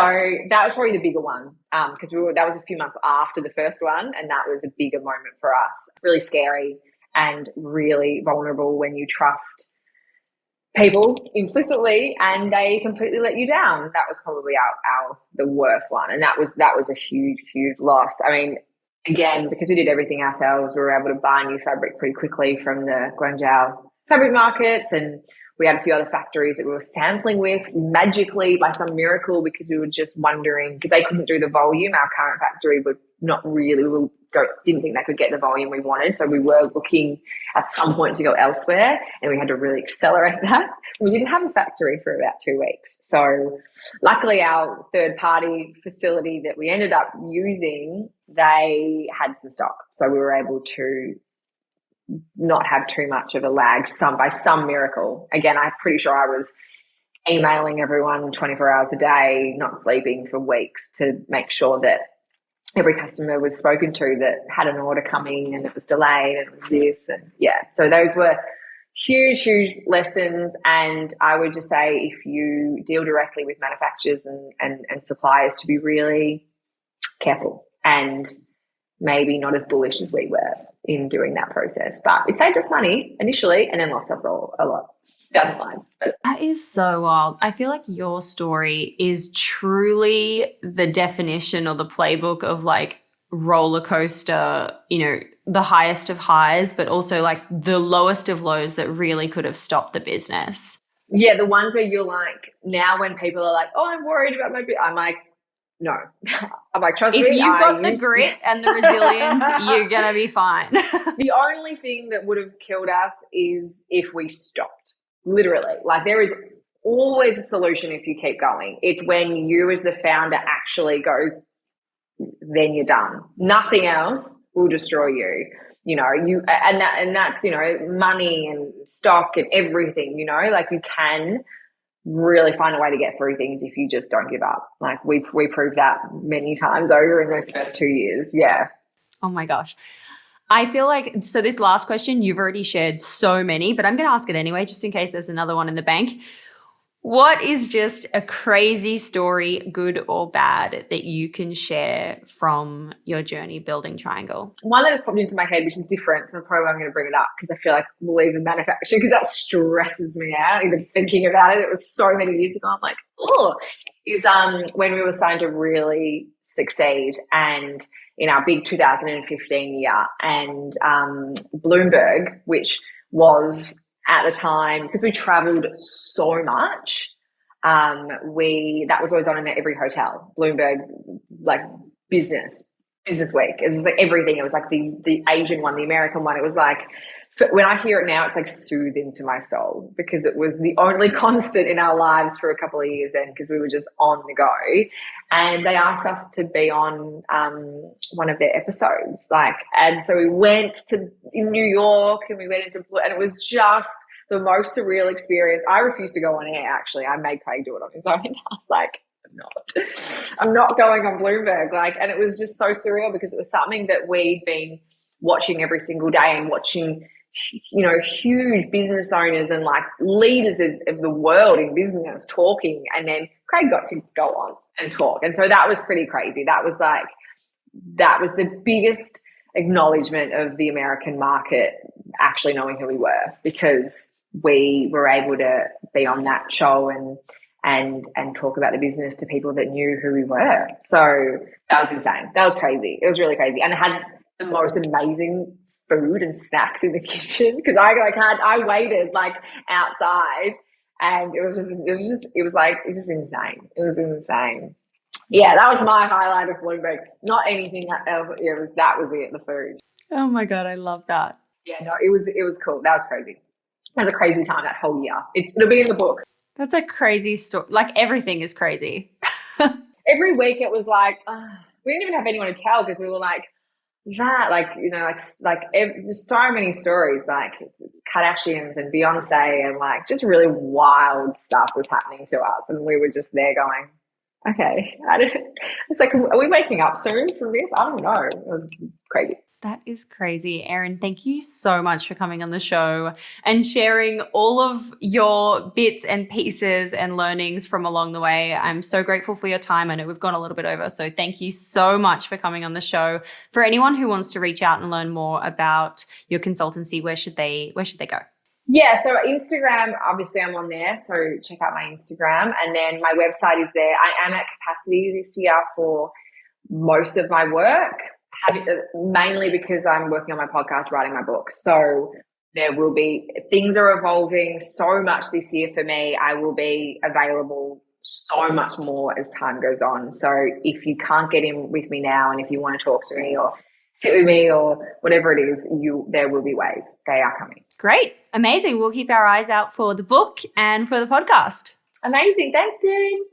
that was probably the bigger one, because that was a few months after the first one, and that was a bigger moment for us. Really scary and really vulnerable when you trust people implicitly, and they completely let you down. That was probably our the worst one, and that was a huge loss. I mean, again, because we did everything ourselves, we were able to buy new fabric pretty quickly from the Guangzhou fabric markets, and we had a few other factories that we were sampling with magically by some miracle, because we were just wondering, because they couldn't do the volume. Our current factory would not really, didn't think they could get the volume we wanted. So we were looking at some point to go elsewhere, and we had to really accelerate that. We didn't have a factory for about 2 weeks. So luckily our third party facility that we ended up using, they had some stock. So we were able to not have too much of a lag by some miracle. Again, I'm pretty sure I was emailing everyone 24 hours a day, not sleeping for weeks, to make sure that every customer was spoken to that had an order coming and it was delayed and it was this. And yeah, so those were huge lessons. And I would just say, if you deal directly with manufacturers and suppliers, to be really careful and maybe not as bullish as we were in doing that process. But it saved us money initially and then lost us all a lot down the line. That is so wild. I feel like your story is truly the definition or the playbook of like roller coaster, the highest of highs, but also like the lowest of lows that really could have stopped the business. Yeah, the ones where you're like, now when people are like, oh, I'm worried about my business, I'm like, no. I'm like, trust me. If you've got the grit and the resilience, you're going to be fine. The only thing that would have killed us is if we stopped, literally. Like, there is always a solution if you keep going. It's when you as the founder actually goes, then you're done. Nothing else will destroy you. That's, money and stock and everything, like you can really find a way to get through things if you just don't give up. Like we proved that many times over in those first 2 years. Yeah. Oh my gosh. I feel like, so this last question, you've already shared so many, but I'm going to ask it anyway, just in case there's another one in the bank. What is just a crazy story, good or bad, that you can share from your journey building Triangl? One that just popped into my head, which is different, so probably I'm going to bring it up because I feel like we'll leave the manufacturing, because that stresses me out, even thinking about it. It was so many years ago. I'm like, oh, is when we were starting to really succeed, and in our big 2015 year, and Bloomberg, which was at the time, because we traveled so much, that was always on in every hotel. Bloomberg, like business week. It was like everything. It was like the Asian one, the American one. It was like, when I hear it now, it's like soothing to my soul, because it was the only constant in our lives for a couple of years then, because we were just on the go. And they asked us to be on one of their episodes, and so we went to New York, and we went into, and it was just the most surreal experience. I refused to go on air, actually. I made Craig do it on his own. I was like, I'm not going on Bloomberg. And it was just so surreal, because it was something that we'd been watching every single day, and watching, huge business owners and like leaders of the world in business talking. And then Craig got to go on and talk. And so that was pretty crazy. That was the biggest acknowledgement of the American market actually knowing who we were, because we were able to be on that show and talk about the business to people that knew who we were. So that was insane. That was crazy. It was really crazy. And it had the most amazing food and snacks in the kitchen, because I waited outside, and it was just insane. It was insane. Yeah, that was my highlight of Bloomberg. Not anything else. That was it, the food. Oh my God, I love that. Yeah, no, it was cool. That was crazy. It was a crazy time that whole year. It'll be in the book. That's a crazy story. Everything is crazy. Every week it was we didn't even have anyone to tell, because we were just so many stories, Kardashians and Beyonce, and just really wild stuff was happening to us, and we were just there going, okay, it's like, are we waking up soon from this? I don't know. It was crazy. That is crazy. Erin, thank you so much for coming on the show and sharing all of your bits and pieces and learnings from along the way. I'm so grateful for your time. I know we've gone a little bit over, so thank you so much for coming on the show. For anyone who wants to reach out and learn more about your consultancy, where should they go? Yeah, so Instagram, obviously I'm on there, so check out my Instagram. And then my website is there. I am at capacity this year for most of my work, mainly because I'm working on my podcast, writing my book. So there will be, things are evolving so much this year for me. I will be available so much more as time goes on. So if you can't get in with me now, and if you want to talk to me or sit with me or whatever it is, there will be ways. They are coming. Great. Amazing. We'll keep our eyes out for the book and for the podcast. Amazing. Thanks, Doone.